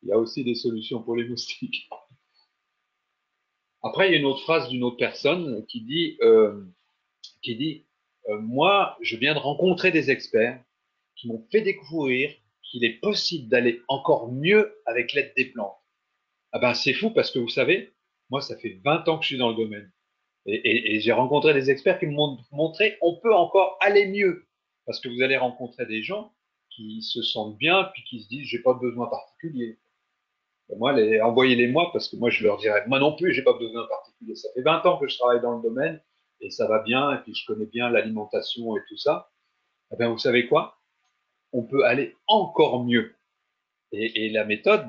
il y a aussi des solutions pour les moustiques. Après, il y a une autre phrase d'une autre personne qui dit moi, je viens de rencontrer des experts qui m'ont fait découvrir qu'il est possible d'aller encore mieux avec l'aide des plantes. Ah ben, c'est fou parce que vous savez, moi, ça fait 20 ans que je suis dans le domaine. Et j'ai rencontré des experts qui m'ont montré on peut encore aller mieux. Parce que vous allez rencontrer des gens qui se sentent bien, puis qui se disent j'ai pas de besoin particulier. Et moi, envoyez-les-moi parce que moi, je leur dirais moi non plus, j'ai pas besoin particulier. Ça fait 20 ans que je travaille dans le domaine et ça va bien, et puis je connais bien l'alimentation et tout ça. Eh bien, vous savez quoi? On peut aller encore mieux. Et la méthode,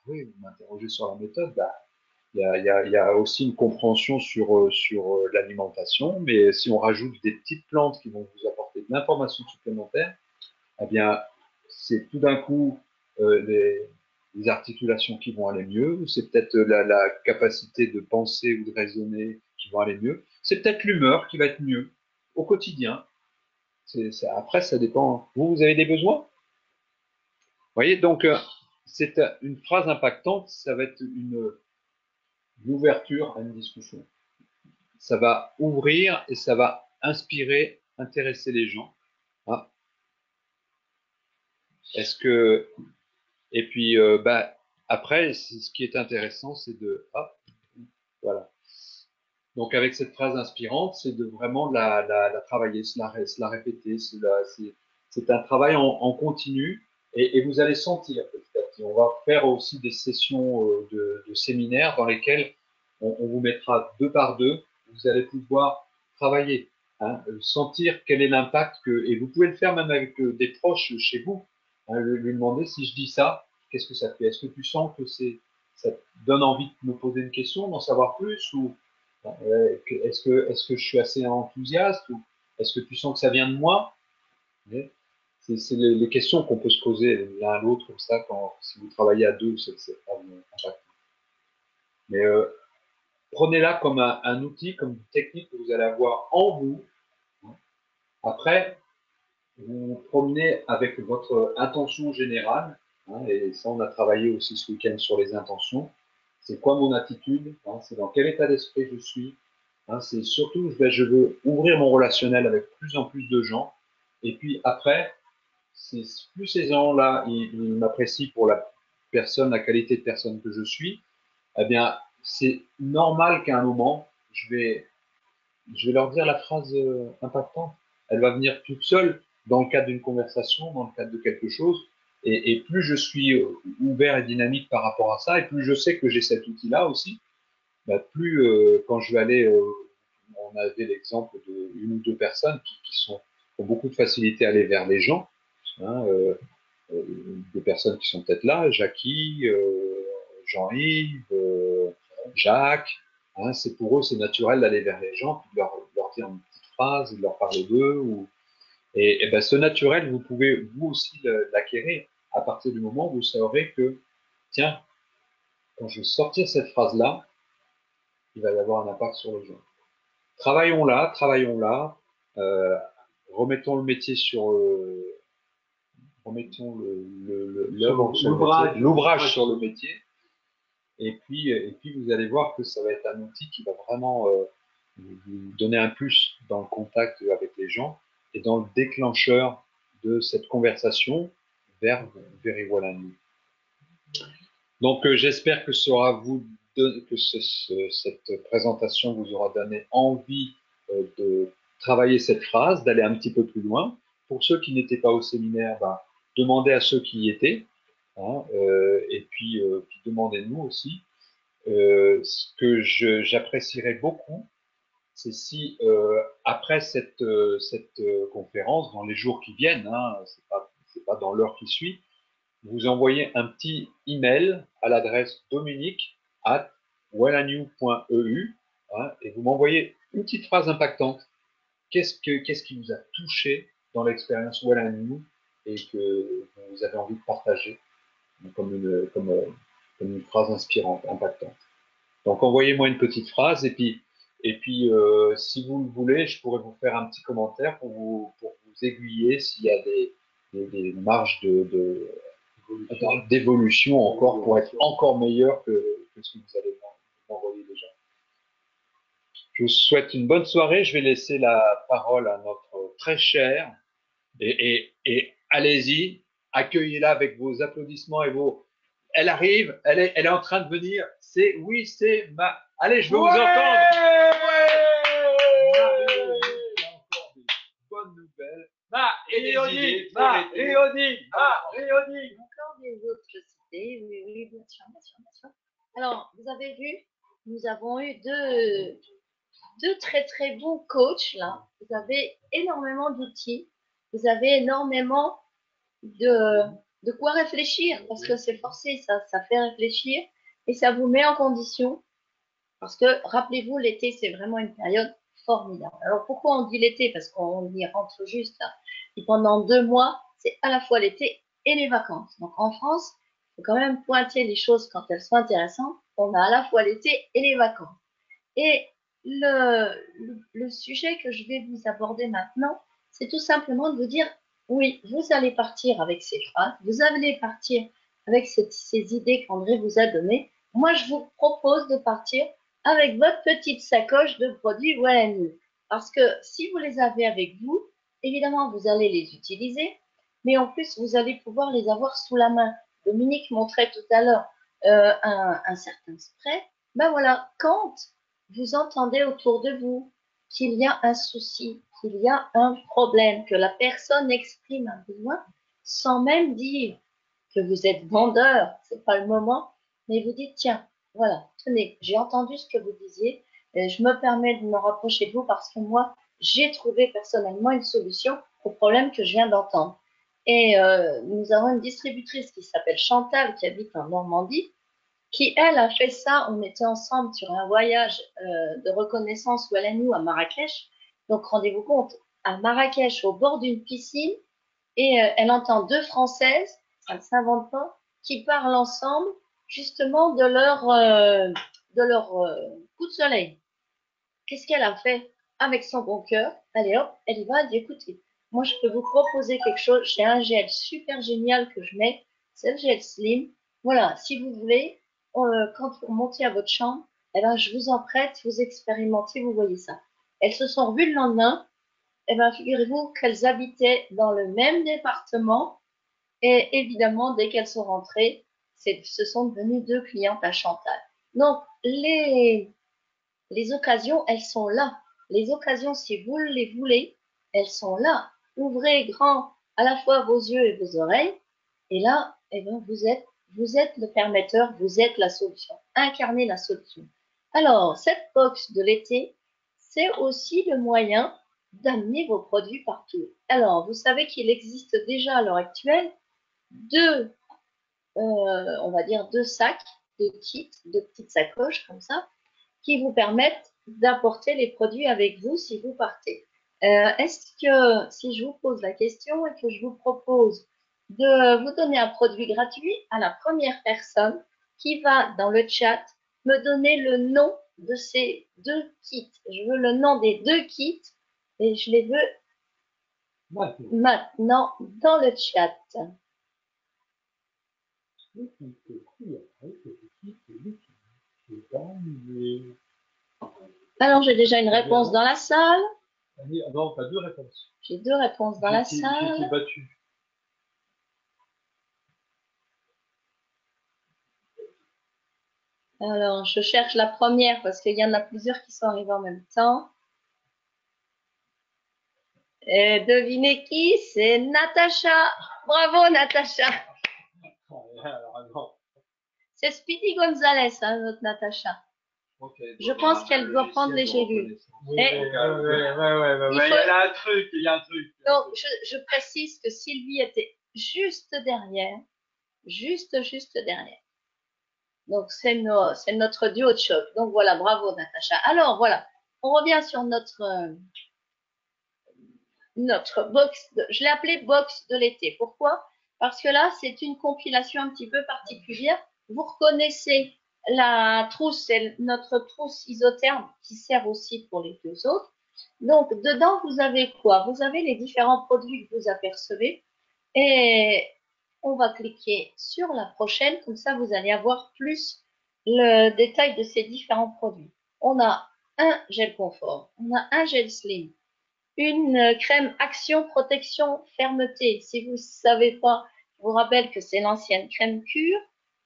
oui, vous m'interrogez sur la méthode, bah, il y a aussi une compréhension sur l'alimentation, mais si on rajoute des petites plantes qui vont vous apporter de l'information supplémentaire, eh bien, c'est tout d'un coup les articulations qui vont aller mieux, c'est peut-être la capacité de penser ou de raisonner qui vont aller mieux, c'est peut-être l'humeur qui va être mieux au quotidien. Après, ça dépend. Vous avez des besoins? Vous voyez, donc, c'est une phrase impactante, ça va être une ouverture à une discussion. Ça va ouvrir et ça va inspirer, intéresser les gens. Ah, est-ce que et puis bah après, ce qui est intéressant, c'est de voilà. Donc avec cette phrase inspirante, c'est de vraiment la travailler, se la répéter. C'est un travail en continu et vous allez sentir petit à petit. On va faire aussi des sessions de séminaires dans lesquelles on vous mettra deux par deux. Vous allez pouvoir travailler, hein, sentir quel est l'impact et vous pouvez le faire même avec des proches chez vous. Hein, lui demander si je dis ça, qu'est-ce que ça fait? Est-ce que tu sens que ça te donne envie de me poser une question, d'en savoir plus ou est-ce que je suis assez enthousiaste ou est-ce que tu sens que ça vient de moi? C'est les questions qu'on peut se poser l'un à l'autre comme ça si vous travaillez à deux, c'est pas impactant. Mais prenez-la comme un outil, comme une technique que vous allez avoir en vous. Après, vous vous promenez avec votre intention générale, hein, et ça on a travaillé aussi ce week-end sur les intentions. C'est quoi mon attitude, hein, c'est dans quel état d'esprit je suis, hein, c'est surtout ben, je veux ouvrir mon relationnel avec plus en plus de gens. Et puis après, plus ces gens-là ils m'apprécient pour la personne, la qualité de personne que je suis, eh bien c'est normal qu'à un moment je vais leur dire la phrase impactante. Elle va venir toute seule dans le cadre d'une conversation, dans le cadre de quelque chose. Et plus je suis ouvert et dynamique par rapport à ça, et plus je sais que j'ai cet outil-là aussi, bah, plus quand je vais aller, on avait l'exemple d'une ou deux personnes qui ont beaucoup de facilité à aller vers les gens, hein, des personnes qui sont peut-être là, Jackie, Jean-Yves, Jacques, hein, c'est pour eux, c'est naturel d'aller vers les gens, puis de leur dire une petite phrase, de leur parler d'eux. Et ben, ce naturel, vous pouvez vous aussi l'acquérir à partir du moment où vous saurez que, tiens, quand je vais sortir cette phrase-là, il va y avoir un impact sur les gens. Travaillons-là, travaillons-là, euh, remettons le métier sur remettons l'ouvrage sur le métier. Et puis, vous allez voir que ça va être un outil qui va vraiment vous donner un plus dans le contact avec les gens et dans le déclencheur de cette conversation vers Very Well and You. Donc, j'espère que cette présentation vous aura donné envie de travailler cette phrase, d'aller un petit peu plus loin. Pour ceux qui n'étaient pas au séminaire, ben, demandez à ceux qui y étaient, hein, et puis demandez-nous aussi. Ce que j'apprécierais beaucoup, c'est si après cette conférence, dans les jours qui viennent, hein, c'est pas dans l'heure qui suit, vous envoyez un petit email à l'adresse dominique@wellanew.eu, hein, et vous m'envoyez une petite phrase impactante. Qu'est-ce qui vous a touché dans l'expérience Well and New et que vous avez envie de partager comme une phrase inspirante, impactante. Donc envoyez-moi une petite phrase et puis Et puis, si vous le voulez, je pourrais vous faire un petit commentaire pour vous aiguiller s'il y a des marges d'évolution encore pour être encore meilleur que ce que vous allez m'envoyer déjà. Je vous souhaite une bonne soirée. Je vais laisser la parole à notre très chère et allez-y, accueillez-la avec vos applaudissements et vos. Elle arrive, elle est en train de venir. Oui, c'est ma. Allez, je veux vous entendre. Bonne nouvelle. Léonie, Encore des autres cités, oui, oui, bien sûr, bien sûr, bien sûr. Alors, vous avez vu, nous avons eu deux très très bons coachs là. Vous avez énormément d'outils, vous avez énormément de quoi réfléchir parce que c'est forcé, ça fait réfléchir et ça vous met en condition. Parce que rappelez-vous, l'été c'est vraiment une période formidable. Alors pourquoi on dit l'été? Parce qu'on y rentre juste là. Et pendant 2 mois, c'est à la fois l'été et les vacances. Donc en France, il faut quand même pointer les choses quand elles sont intéressantes. On a à la fois l'été et les vacances. Et le sujet que je vais vous aborder maintenant, c'est tout simplement de vous dire, oui, vous allez partir avec ces phrases, vous allez partir avec ces idées qu'André vous a données. Moi, je vous propose de partir avec votre petite sacoche de produits Well. Parce que si vous les avez avec vous, évidemment, vous allez les utiliser, mais en plus, vous allez pouvoir les avoir sous la main. Dominique montrait tout à l'heure un certain spray. Ben voilà, quand vous entendez autour de vous qu'il y a un souci, qu'il y a un problème, que la personne exprime un besoin, sans même dire que vous êtes vendeur, c'est pas le moment, mais vous dites tiens, voilà, tenez, j'ai entendu ce que vous disiez, je me permets de me rapprocher de vous parce que moi, j'ai trouvé personnellement une solution au problème que je viens d'entendre. Et nous avons une distributrice qui s'appelle Chantal, qui habite en Normandie, qui, elle, a fait ça. On était ensemble sur un voyage de reconnaissance ou à Marrakech. Donc, rendez-vous compte, à Marrakech, au bord d'une piscine, et elle entend deux Françaises, ça ne s'invente pas, qui parlent ensemble justement de leur coup de soleil. Qu'est-ce qu'elle a fait avec son bon cœur? Allez hop, elle y va, elle dit écoutez, moi je peux vous proposer quelque chose, j'ai un gel super génial que je mets, c'est le gel Slim. Voilà, si vous voulez, quand vous montez à votre chambre, eh ben, je vous en prête, vous expérimentez, vous voyez ça. Elles se sont revues le lendemain, eh ben, figurez-vous qu'elles habitaient dans le même département et évidemment, dès qu'elles sont rentrées, ce sont devenues deux clientes à Chantal. Donc, les occasions, elles sont là. Les occasions, si vous les voulez, elles sont là. Ouvrez grand à la fois vos yeux et vos oreilles. Et là, eh bien, vous êtes le permetteur, vous êtes la solution. Incarnez la solution. Alors, cette box de l'été, c'est aussi le moyen d'amener vos produits partout. Alors, vous savez qu'il existe déjà à l'heure actuelle on va dire deux sacs, deux kits, deux petites sacoches comme ça, qui vous permettent d'apporter les produits avec vous si vous partez. Est-ce que si je vous pose la question et que je vous propose de vous donner un produit gratuit à la première personne qui va dans le chat me donner le nom de ces deux kits. Je veux le nom des deux kits et je les veux maintenant dans le chat. Alors, j'ai déjà une réponse dans la salle. Non, t'as deux réponses. J'ai deux réponses dans la salle. J'ai été battu. Alors, je cherche la première parce qu'il y en a plusieurs qui sont arrivés en même temps. Et devinez qui? C'est Natacha. Bravo, Natacha. C'est Speedy Gonzalez, hein, notre Natacha. Okay, je pense qu'elle doit prendre les gélules. Oui, ouais. Il y a un truc. Donc, je précise que Sylvie était juste derrière. Juste derrière. Donc, c'est notre duo de choc. Donc, voilà, bravo, Natacha. Alors, voilà, on revient sur notre box. Je l'ai appelé box de l'été. Pourquoi? Parce que là, c'est une compilation un petit peu particulière. Vous reconnaissez La trousse, c'est notre trousse isotherme qui sert aussi pour les deux autres. Donc, dedans, vous avez quoi? Vous avez les différents produits que vous apercevez. Et on va cliquer sur la prochaine. Comme ça, vous allez avoir plus le détail de ces différents produits. On a un gel confort. On a un gel slim. Une crème action, protection, fermeté. Si vous ne savez pas, je vous rappelle que c'est l'ancienne crème cure.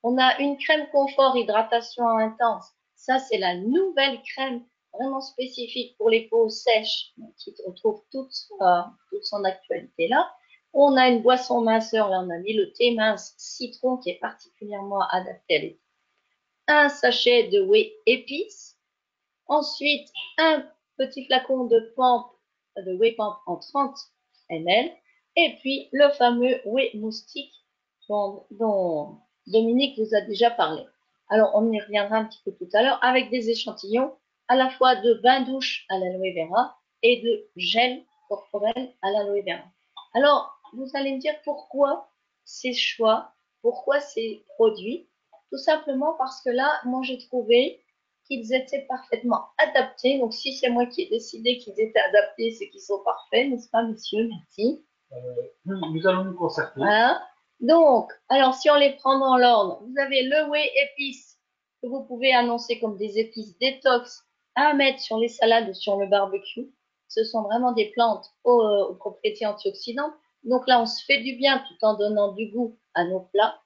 On a une crème confort, hydratation intense. Ça, c'est la nouvelle crème vraiment spécifique pour les peaux sèches, qui retrouve toute son actualité là. On a une boisson minceur, là on a mis le thé mince citron qui est particulièrement adapté à l'été. Un sachet de whey épices. Ensuite, un petit flacon de whey pamp en 30 ml. Et puis, le fameux whey moustique dont Dominique vous a déjà parlé. Alors, on y reviendra un petit peu tout à l'heure avec des échantillons à la fois de bain douche à l'aloe vera et de gel corporel à l'aloe vera. Alors, vous allez me dire pourquoi ces choix, pourquoi ces produits. Tout simplement parce que là, moi, j'ai trouvé qu'ils étaient parfaitement adaptés. Donc, si c'est moi qui ai décidé qu'ils étaient adaptés, c'est qu'ils sont parfaits, n'est-ce pas, monsieur? Merci. Nous allons nous concerter. Voilà. Donc, alors, si on les prend dans l'ordre, vous avez le whey épices que vous pouvez annoncer comme des épices détox à mettre sur les salades ou sur le barbecue. Ce sont vraiment des plantes aux propriétés antioxydantes. Donc là, on se fait du bien tout en donnant du goût à nos plats.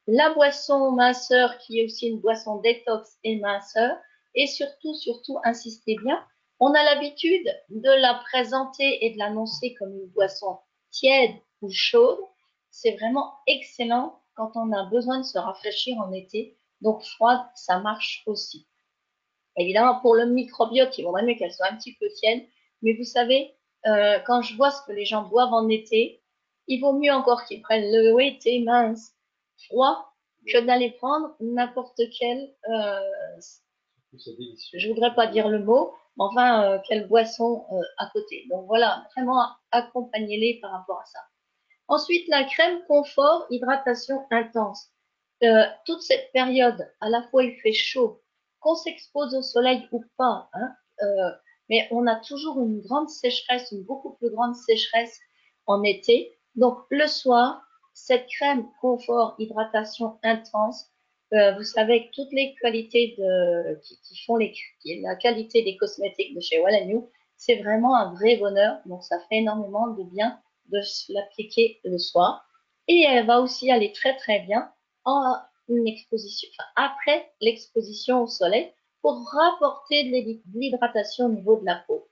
La boisson minceur qui est aussi une boisson détox et minceur. Et surtout, insistez bien, on a l'habitude de la présenter et de l'annoncer comme une boisson tiède ou chaude. C'est vraiment excellent quand on a besoin de se rafraîchir en été. Donc froide, ça marche aussi. Évidemment, pour le microbiote, il vaudrait mieux qu'elle soit un petit peu tiède. Mais vous savez, quand je vois ce que les gens boivent en été, il vaut mieux encore qu'ils prennent le whey thé mince froid que d'aller prendre n'importe quel, je voudrais pas dire le mot, mais enfin, quelle boisson à côté. Donc voilà, vraiment accompagnez-les par rapport à ça. Ensuite, la crème confort, hydratation intense. Toute cette période, à la fois il fait chaud, qu'on s'expose au soleil ou pas, hein, mais on a toujours une grande sécheresse, une beaucoup plus grande sécheresse en été. Donc le soir, cette crème confort, hydratation intense, vous savez que toutes les qualités qui font la qualité des cosmétiques de chez Well+You, c'est vraiment un vrai bonheur. Donc ça fait énormément de bien de l'appliquer le soir. Et elle va aussi aller très très bien en une exposition, enfin, après l'exposition au soleil pour rapporter de l'hydratation au niveau de la peau.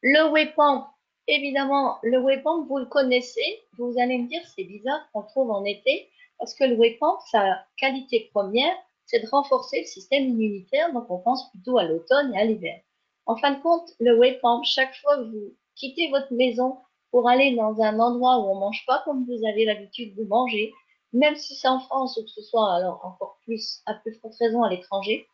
Le whey pump, évidemment, le whey pump, vous le connaissez. Vous allez me dire, c'est bizarre qu'on trouve en été parce que le whey pump, sa qualité première, c'est de renforcer le système immunitaire. Donc, on pense plutôt à l'automne et à l'hiver. En fin de compte, le whey pump, chaque fois que vous quittez votre maison pour aller dans un endroit où on mange pas comme vous avez l'habitude de manger, même si c'est en France ou que ce soit alors encore plus, à plus forte raison à l'étranger,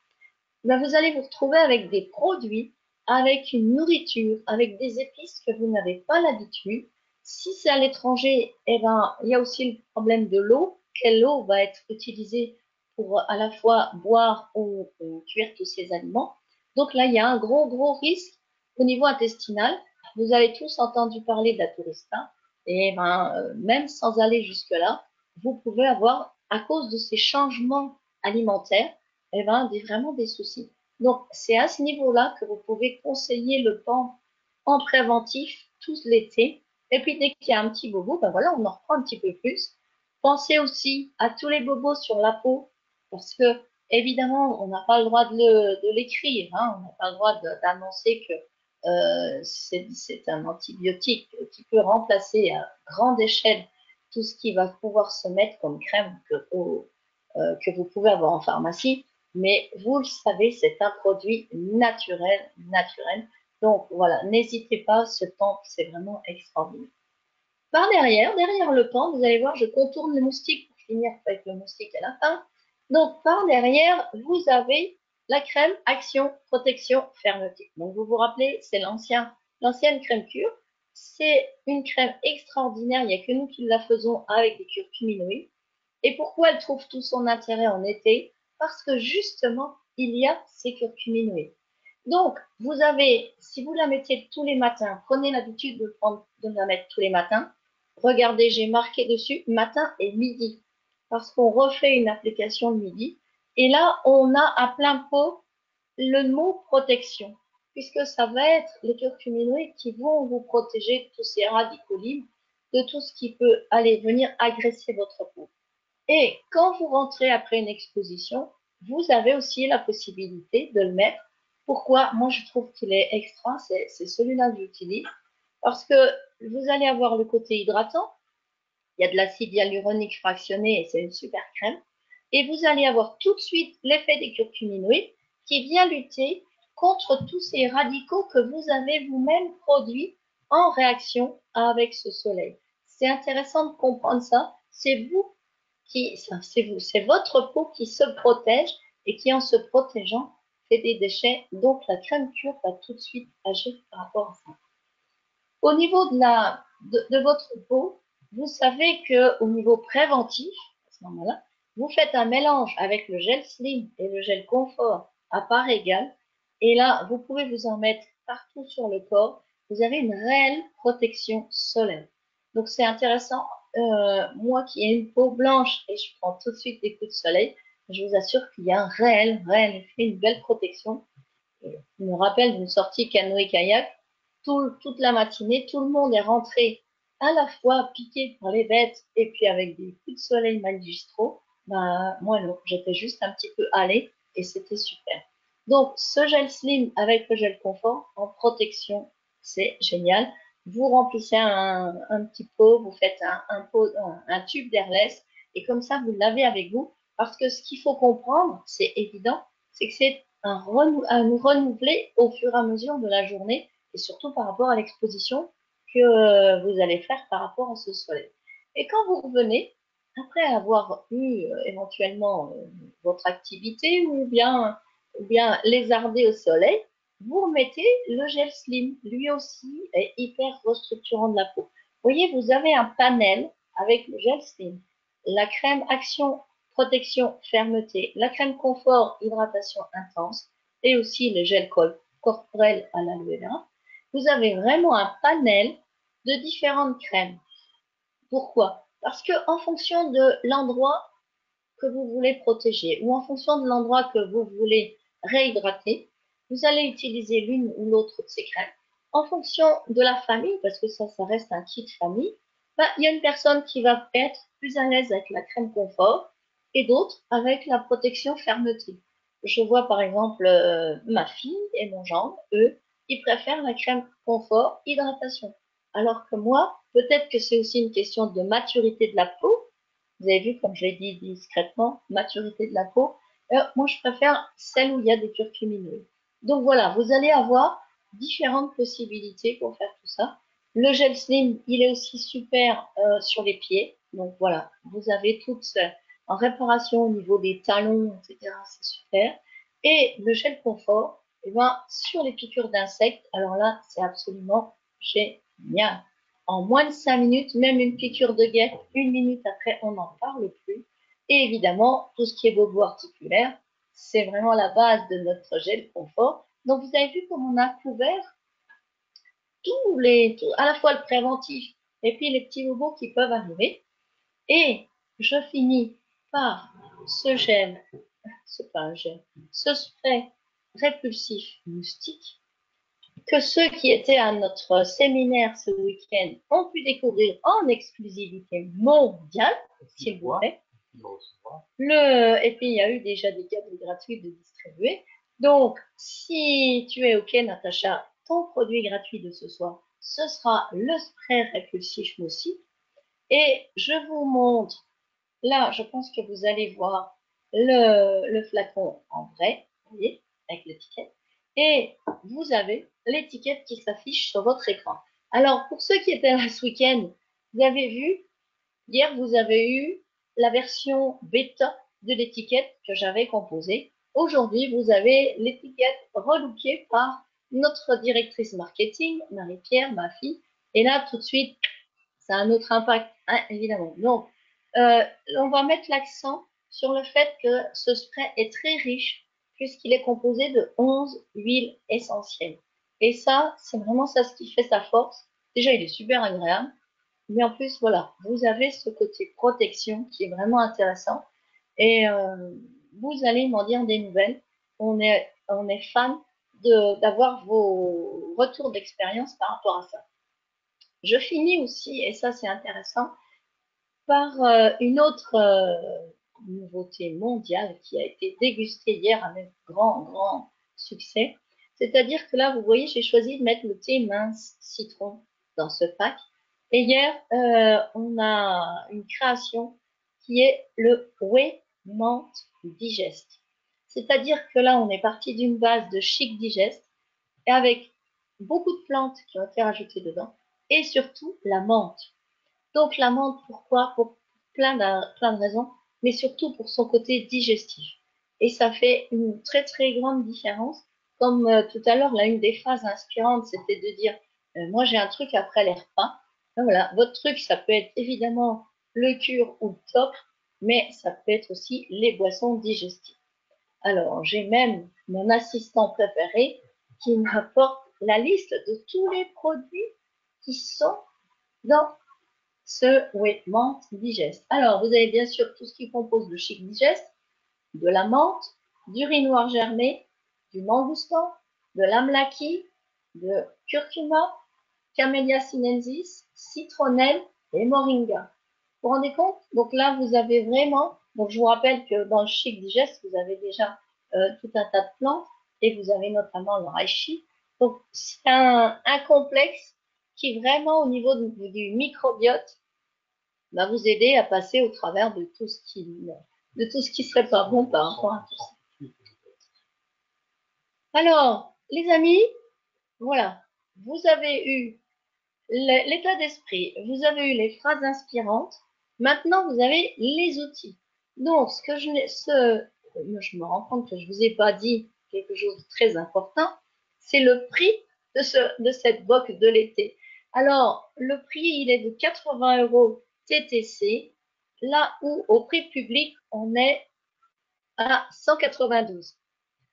ben vous allez vous retrouver avec des produits, avec une nourriture, avec des épices que vous n'avez pas l'habitude. Si c'est à l'étranger, eh ben, il y a aussi le problème de l'eau. Quelle eau va être utilisée pour à la fois boire ou cuire tous ces aliments? Donc là, il y a un gros risque au niveau intestinal. Vous avez tous entendu parler de la tourista. Et ben, même sans aller jusque-là, vous pouvez avoir, à cause de ces changements alimentaires, eh ben, vraiment des soucis. Donc, c'est à ce niveau-là que vous pouvez conseiller le pan en préventif tout l'été. Et puis, dès qu'il y a un petit bobo, ben voilà, on en reprend un petit peu plus. Pensez aussi à tous les bobos sur la peau, parce que, évidemment, on n'a pas le droit de l'écrire, hein, on n'a pas le droit d'annoncer que c'est un antibiotique qui peut remplacer à grande échelle tout ce qui va pouvoir se mettre comme crème que vous pouvez avoir en pharmacie. Mais vous le savez, c'est un produit naturel. Donc voilà, n'hésitez pas, ce pan, c'est vraiment extraordinaire. Par derrière le pan, vous allez voir, je contourne le moustique pour finir avec le moustique à la fin. Donc par derrière, vous avez la crème Action Protection Fermeté. Donc vous vous rappelez, c'est l'ancienne crème cure. C'est une crème extraordinaire, il n'y a que nous qui la faisons avec des curcuminoïdes. Et pourquoi elle trouve tout son intérêt en été? parce que justement, il y a ces curcuminoïdes. Donc, vous avez, si vous la mettez tous les matins, prenez l'habitude de la mettre tous les matins. Regardez, j'ai marqué dessus matin et midi, parce qu'on refait une application le midi. Et là, on a à plein pot le mot protection, puisque ça va être les curcuminoïdes qui vont vous protéger de tous ces radicaux libres, de tout ce qui peut aller venir agresser votre peau. Et quand vous rentrez après une exposition, vous avez aussi la possibilité de le mettre. Pourquoi? Moi, je trouve qu'il est extra, c'est celui-là que j'utilise, parce que vous allez avoir le côté hydratant, il y a de l'acide hyaluronique fractionné et c'est une super crème, et vous allez avoir tout de suite l'effet des curcuminoïdes qui vient lutter contre tous ces radicaux que vous avez vous-même produits en réaction avec ce soleil. C'est intéressant de comprendre ça. C'est vous c'est votre peau qui se protège et qui, en se protégeant, fait des déchets. Donc, la crème cure va tout de suite agir par rapport à ça. Au niveau de votre peau, vous savez que au niveau préventif, à ce moment-là, vous faites un mélange avec le gel Slim et le gel Confort à part égale. Et là, vous pouvez vous en mettre partout sur le corps. Vous avez une réelle protection solaire. Donc, c'est intéressant. Moi qui ai une peau blanche et je prends tout de suite des coups de soleil, je vous assure qu'il y a un réel effet, une belle protection. Je me rappelle d'une sortie canoë-kayak, toute la matinée, tout le monde est rentré à la fois piqué par les bêtes et puis avec des coups de soleil magistraux. Ben, moi non, j'étais juste un petit peu hâlée et c'était super. Donc, ce gel Slim avec le gel Confort en protection, c'est génial. Vous remplissez un petit pot, vous faites un tube d'airless et comme ça, vous le lavez avec vous. Parce que ce qu'il faut comprendre, c'est évident, c'est que c'est un renouveler au fur et à mesure de la journée et surtout par rapport à l'exposition que vous allez faire par rapport à ce soleil. Et quand vous revenez, après avoir eu éventuellement votre activité ou bien lézardé au soleil, vous remettez le gel Slim. Lui aussi est hyper restructurant de la peau. Vous voyez, vous avez un panel avec le gel Slim, la crème Action Protection Fermeté, la crème Confort Hydratation Intense et aussi le gel corporel à l'aloe vera. Vous avez vraiment un panel de différentes crèmes. Pourquoi? Parce que en fonction de l'endroit que vous voulez protéger ou en fonction de l'endroit que vous voulez réhydrater, vous allez utiliser l'une ou l'autre de ces crèmes. En fonction de la famille, parce que ça reste un kit famille, il y a une personne qui va être plus à l'aise avec la crème confort et d'autres avec la protection fermeté. Je vois par exemple ma fille et mon gendre, eux, ils préfèrent la crème confort hydratation. Alors que moi, peut-être que c'est aussi une question de maturité de la peau. Vous avez vu, comme je l'ai dit discrètement, maturité de la peau. Moi, je préfère celle où il y a des curcuminoïdes. Donc voilà, vous allez avoir différentes possibilités pour faire tout ça. Le gel Slim, il est aussi super sur les pieds. Donc voilà, vous avez toutes en réparation au niveau des talons, etc. C'est super. Et le gel confort, eh ben, sur les piqûres d'insectes, alors là, c'est absolument génial. En moins de 5 minutes, même une piqûre de guêpe, 1 minute après, on n'en parle plus. Et évidemment, tout ce qui est bobo articulaire, c'est vraiment la base de notre gel confort. Donc, vous avez vu comme on a couvert à la fois le préventif et puis les petits bobos qui peuvent arriver. Et je finis par ce gel, c'est pas un gel, ce spray répulsif moustique que ceux qui étaient à notre séminaire ce week-end ont pu découvrir en exclusivité mondiale, s'il vous plaît. Et puis, il y a eu déjà des cadeaux gratuits de distribuer. Donc, si tu es OK, Natacha, ton produit gratuit de ce soir, ce sera le spray répulsif moustique. Et je vous montre, là, je pense que vous allez voir le flacon en vrai, vous voyez, avec l'étiquette. Et vous avez l'étiquette qui s'affiche sur votre écran. Alors, pour ceux qui étaient là ce week-end, vous avez vu, hier, vous avez eu la version bêta de l'étiquette que j'avais composée. Aujourd'hui, vous avez l'étiquette relookée par notre directrice marketing, Marie-Pierre, ma fille. Et là, tout de suite, ça a un autre impact, hein, évidemment. Donc, on va mettre l'accent sur le fait que ce spray est très riche puisqu'il est composé de 11 huiles essentielles. Et ça, c'est vraiment ça ce qui fait sa force. Déjà, il est super agréable. Mais en plus, voilà, vous avez ce côté protection qui est vraiment intéressant. Et vous allez m'en dire des nouvelles. On est fan d'avoir vos retours d'expérience par rapport à ça. Je finis aussi, et ça c'est intéressant, par une autre nouveauté mondiale qui a été dégustée hier avec grand succès. C'est-à-dire que là, vous voyez, j'ai choisi de mettre le thé mince citron dans ce pack. Et hier, on a une création qui est le Whey Menthe Digest. C'est-à-dire que là, on est parti d'une base de Chic Digest et avec beaucoup de plantes qui ont été rajoutées dedans et surtout la menthe. Donc la menthe, pourquoi? Pour plein de raisons, mais surtout pour son côté digestif. Et ça fait une très grande différence. Comme tout à l'heure, là, une des phrases inspirantes, c'était de dire moi j'ai un truc après les repas. Voilà, votre truc, ça peut être évidemment le cure ou le top, mais ça peut être aussi les boissons digestives. Alors, j'ai même mon assistant préféré qui m'apporte la liste de tous les produits qui sont dans ce menthe digeste. Alors, vous avez bien sûr tout ce qui compose le Chic Digest, de la menthe, du riz noir germé, du mangoustan, de l'amlaki, de curcuma, camellia sinensis, citronnelle et moringa. Vous vous rendez compte? Donc là, vous avez vraiment, donc je vous rappelle que dans le Chic Digest, vous avez déjà tout un tas de plantes et vous avez notamment le reishi. Donc c'est un complexe qui vraiment au niveau du microbiote va vous aider à passer au travers de tout ce qui serait pas bon par rapport à tout ça. Alors, les amis, voilà, vous avez eu l'état d'esprit, vous avez eu les phrases inspirantes. Maintenant, vous avez les outils. Donc, je me rends compte que je vous ai pas dit quelque chose de très important, c'est le prix de cette box de l'été. Alors, le prix, il est de 80 € TTC, là où au prix public, on est à 192.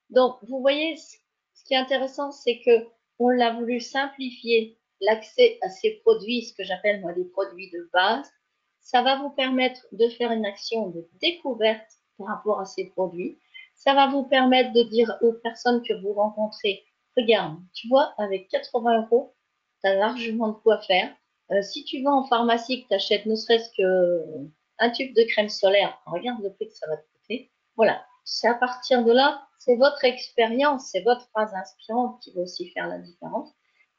Donc, vous voyez, ce qui est intéressant, c'est que on l'a voulu simplifier l'accès à ces produits, ce que j'appelle moi des produits de base. Ça va vous permettre de faire une action de découverte par rapport à ces produits. Ça va vous permettre de dire aux personnes que vous rencontrez, regarde, tu vois, avec 80 €, tu as largement de quoi faire. Si tu vas en pharmacie, que tu achètes ne serait-ce qu'un tube de crème solaire, regarde le prix que ça va te coûter. Voilà, c'est à partir de là, c'est votre expérience, c'est votre phrase inspirante qui va aussi faire la différence.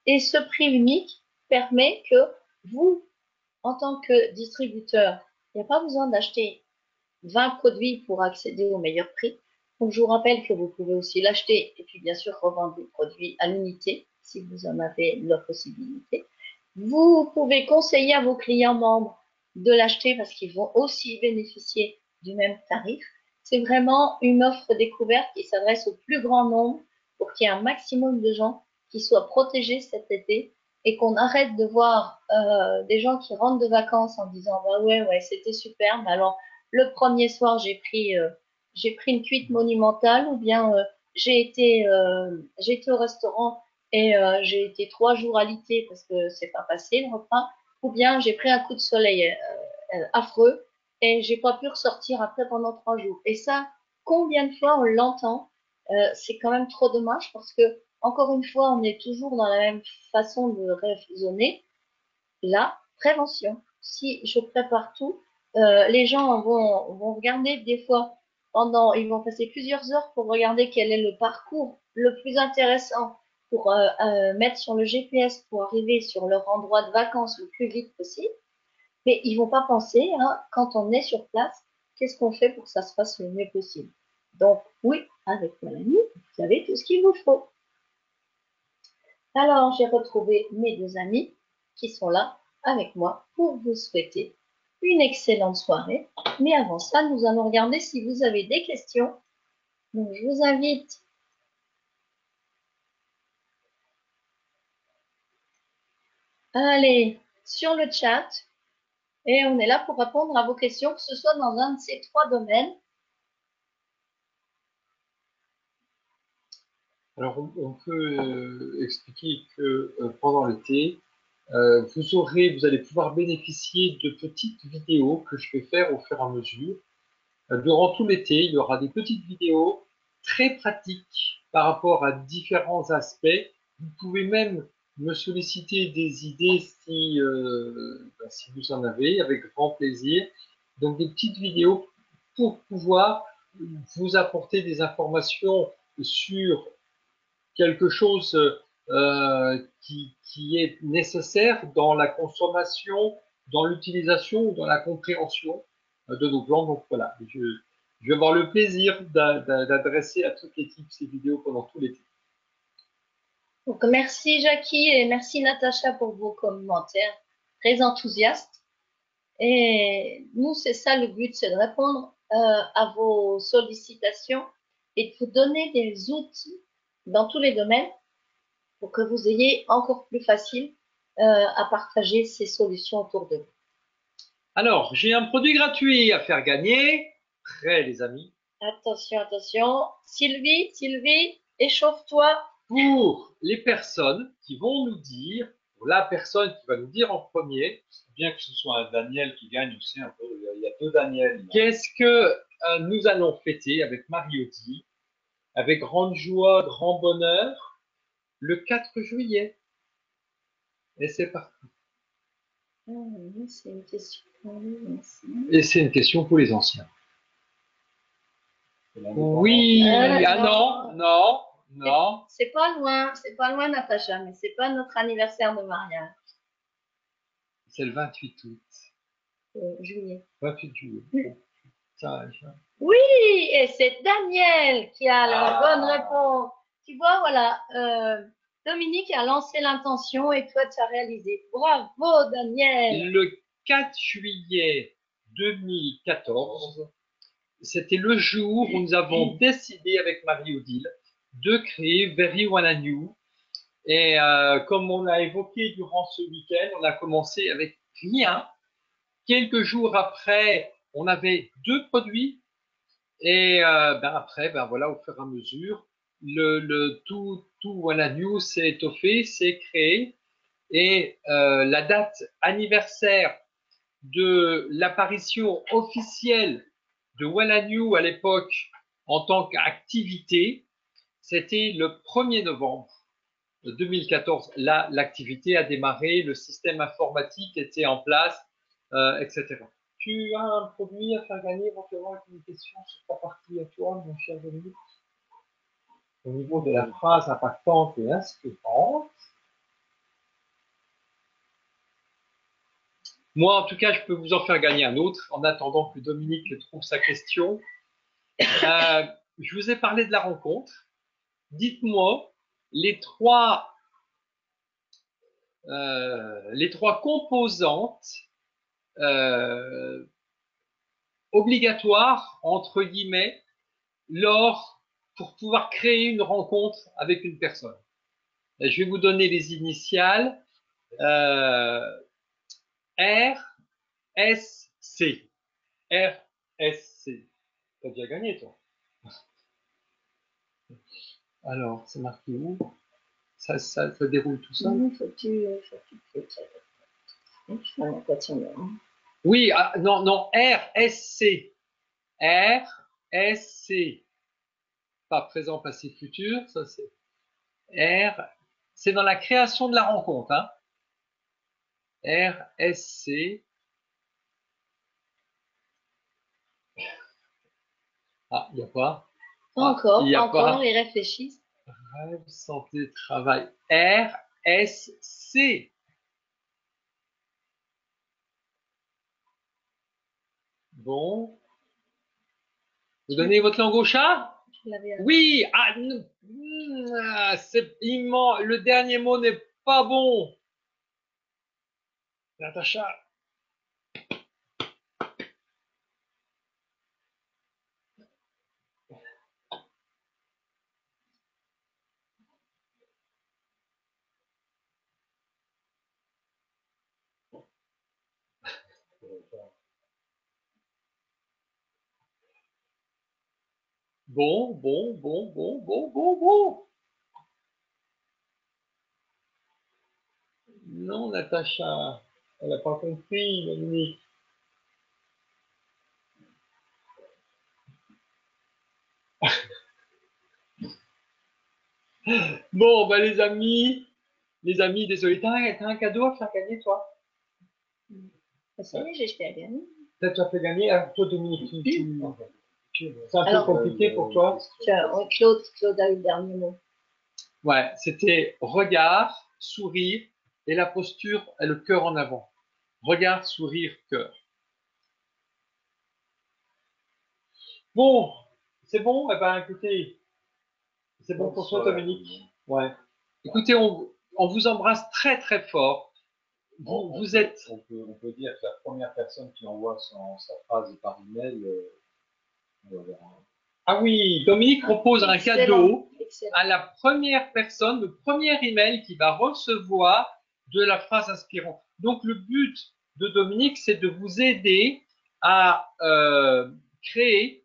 Et ce prix unique permet que vous, en tant que distributeur, il n'y a pas besoin d'acheter 20 produits pour accéder au meilleur prix. Donc, je vous rappelle que vous pouvez aussi l'acheter et puis bien sûr revendre des produits à l'unité si vous en avez la possibilité. Vous pouvez conseiller à vos clients membres de l'acheter parce qu'ils vont aussi bénéficier du même tarif. C'est vraiment une offre découverte qui s'adresse au plus grand nombre pour qu'il y ait un maximum de gens qui soient protégés cet été et qu'on arrête de voir des gens qui rentrent de vacances en disant bah ouais c'était super, mais alors le premier soir j'ai pris une cuite monumentale ou bien j'ai été au restaurant et j'ai été 3 jours alitée parce que c'est pas passé le repas, ou bien j'ai pris un coup de soleil affreux et j'ai pas pu ressortir après pendant 3 jours. Et ça, combien de fois on l'entend? C'est quand même trop dommage parce que encore une fois, on est toujours dans la même façon de raisonner. La prévention. Si je prépare tout, les gens vont regarder des fois ils vont passer plusieurs heures pour regarder quel est le parcours le plus intéressant pour mettre sur le GPS pour arriver sur leur endroit de vacances le plus vite possible. Mais ils vont pas penser, hein, quand on est sur place, qu'est-ce qu'on fait pour que ça se passe le mieux possible. Donc oui, avec mon ami, vous avez tout ce qu'il vous faut. Alors j'ai retrouvé mes deux amis qui sont là avec moi pour vous souhaiter une excellente soirée. Mais avant ça, nous allons regarder si vous avez des questions. Donc je vous invite à aller sur le chat et on est là pour répondre à vos questions, que ce soit dans un de ces 3 domaines. Alors, on peut expliquer que pendant l'été, vous allez pouvoir bénéficier de petites vidéos que je vais faire au fur et à mesure. Durant tout l'été, il y aura des petites vidéos très pratiques par rapport à différents aspects. Vous pouvez même me solliciter des idées si vous en avez, avec grand plaisir. Donc des petites vidéos pour pouvoir vous apporter des informations sur quelque chose qui est nécessaire dans la consommation, dans l'utilisation ou dans la compréhension de nos plantes. Donc voilà, je vais avoir le plaisir d'adresser à toute l'équipe ces vidéos pendant tout l'été. Donc, merci Jackie et merci Natacha pour vos commentaires très enthousiastes. Et nous, c'est ça le but, c'est de répondre à vos sollicitations et de vous donner des outils dans tous les domaines pour que vous ayez encore plus facile à partager ces solutions autour de vous. Alors, j'ai un produit gratuit à faire gagner. Prêt, les amis? Attention, attention. Sylvie, échauffe-toi. Pour les personnes qui vont nous dire, pour la personne qui va nous dire en premier, Bien que ce soit un Daniel qui gagne aussi un peu, il y a deux Daniel. qu'est-ce que nous allons fêter avec Marie-Odile, avec grande joie, grand bonheur, le 4 juillet. Et c'est parti. C'est une question pour les anciens. Et c'est une question pour les anciens. Oui, non. C'est pas loin, Natacha, mais c'est pas notre anniversaire de mariage. C'est le 28 août. Juillet. 28 juillet. Oui, et c'est Daniel qui a la bonne réponse. Tu vois, voilà, Dominique a lancé l'intention et toi, tu as réalisé. Bravo, Daniel. Le 4 juillet 2014, c'était le jour où nous avons décidé avec Marie-Odile de créer Very Wanna New. Et comme on a évoqué durant ce week-end, on a commencé avec rien. Quelques jours après, on avait 2 produits. Et après, voilà, au fur et à mesure, tout Wanna New s'est étoffé, s'est créé. Et la date anniversaire de l'apparition officielle de Wanna New à l'époque en tant qu'activité, c'était le 1er novembre 2014. Là, l'activité a démarré, le système informatique était en place, etc. Tu as un produit à faire gagner éventuellement avec une question sur ta partie à toi, mon cher Dominique? Au niveau de la phrase impactante et inspirante. Moi, en tout cas, je peux vous en faire gagner un autre en attendant que Dominique trouve sa question. Je vous ai parlé de la rencontre. Dites-moi les trois composantes obligatoires, entre guillemets, pour pouvoir créer une rencontre avec une personne. Je vais vous donner les initiales. R, S, C. R, S, C. T'as déjà gagné, toi. Alors, c'est marqué où? Ça déroule tout ça? Oui, non, R, S, C. R, S, C. Pas présent, passé, futur. Ça, c'est R. C'est dans la création de la rencontre. Hein. R, S, C. Ah, il n'y a pas. Encore, ils réfléchissent. Rêve, santé, travail. R, S, C. Bon. Vous donnez votre langue au chat? Oui. C'est immense. Le dernier mot n'est pas bon. Natacha. Bon. Non, Natacha, elle n'a pas compris, Dominique. Bon, bah les amis, désolé, t'as un cadeau à faire gagner, toi? Ça y est, j'ai fait gagner. Peut-être tu as fait gagner, alors toi, Dominique, c'est un peu Alors, compliqué pour toi? tiens, ouais, Claude a eu le dernier mot. Ouais, c'était regard, sourire et la posture et le cœur en avant. Regard, sourire, cœur. Bon, c'est bon? Eh ben, écoutez, c'est bon pour toi, Dominique? Ouais. Écoutez, on vous embrasse très très fort. Vous êtes. On peut dire que la première personne qui envoie sa phrase par email, on va voir. Ah oui, Dominique propose un Excellent, cadeau excellent. à la première personne, le premier email qui va recevoir de la phrase inspirante. Donc le but de Dominique, c'est de vous aider à créer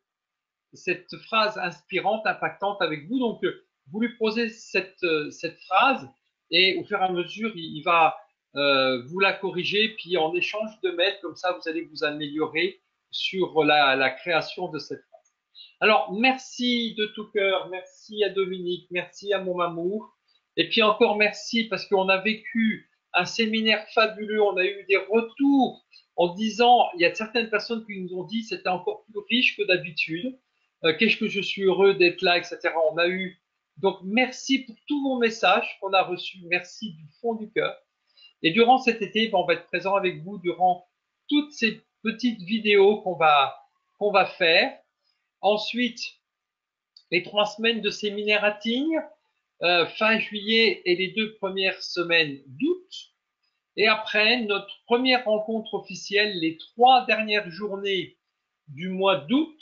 cette phrase inspirante, impactante avec vous. Donc vous lui posez cette phrase et au fur et à mesure, il va vous la corriger. Puis en échange de mails, comme ça, vous allez vous améliorer sur la création de cette phrase. Alors, merci de tout cœur, merci à Dominique, merci à mon amour. Et puis encore merci parce qu'on a vécu un séminaire fabuleux, on a eu des retours en disant, il y a certaines personnes qui nous ont dit c'était encore plus riche que d'habitude. Qu'est-ce que je suis heureux d'être là, etc. On a eu. Donc, merci pour tous vos messages qu'on a reçus. Merci du fond du cœur. Et durant cet été, on va être présent avec vous durant toutes ces petites vidéos qu'on va faire. Ensuite, les 3 semaines de séminaire à Tignes, fin juillet et les 2 premières semaines d'août. Et après, notre première rencontre officielle, les 3 dernières journées du mois d'août,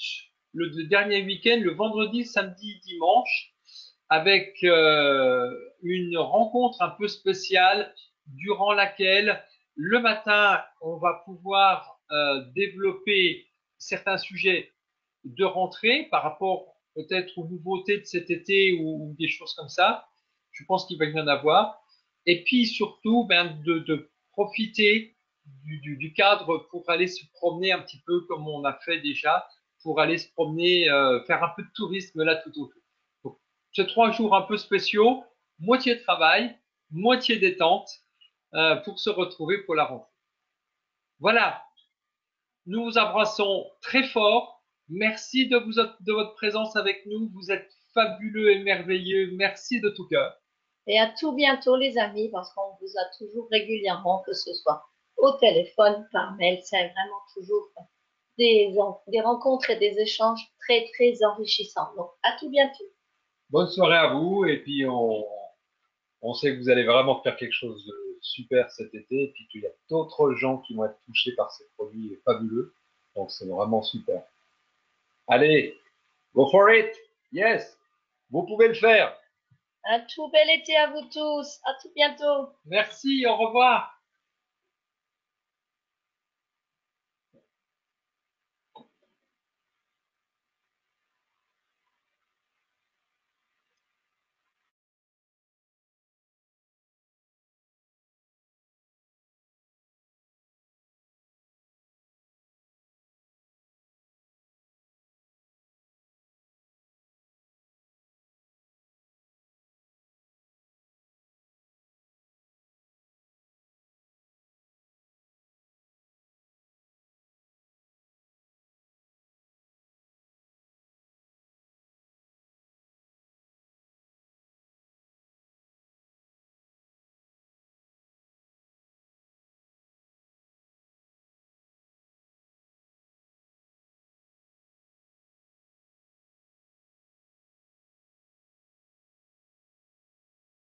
le dernier week-end, le vendredi, samedi, dimanche, avec une rencontre un peu spéciale durant laquelle le matin, on va pouvoir développer certains sujets de rentrée par rapport peut-être aux nouveautés de cet été ou des choses comme ça. Je pense qu'il va y en avoir. Et puis surtout, de profiter du cadre pour aller se promener un petit peu comme on a fait déjà, pour aller se promener, faire un peu de tourisme là tout autour. Donc, ces 3 jours un peu spéciaux, moitié de travail, moitié détente, pour se retrouver pour la rentrée. Voilà, nous vous embrassons très fort. Merci de votre présence avec nous. Vous êtes fabuleux et merveilleux. Merci de tout cœur. Et à tout bientôt, les amis, parce qu'on vous a toujours régulièrement, que ce soit au téléphone, par mail, c'est vraiment toujours des rencontres et des échanges très, très enrichissants. Donc, à tout bientôt. Bonne soirée à vous et puis on sait que vous allez vraiment faire quelque chose de super cet été et puis qu'il y a d'autres gens qui vont être touchés par ces produits fabuleux. Donc c'est vraiment super. Allez, go for it! Yes! Vous pouvez le faire! Un tout bel été à vous tous. À tout bientôt. Merci, au revoir.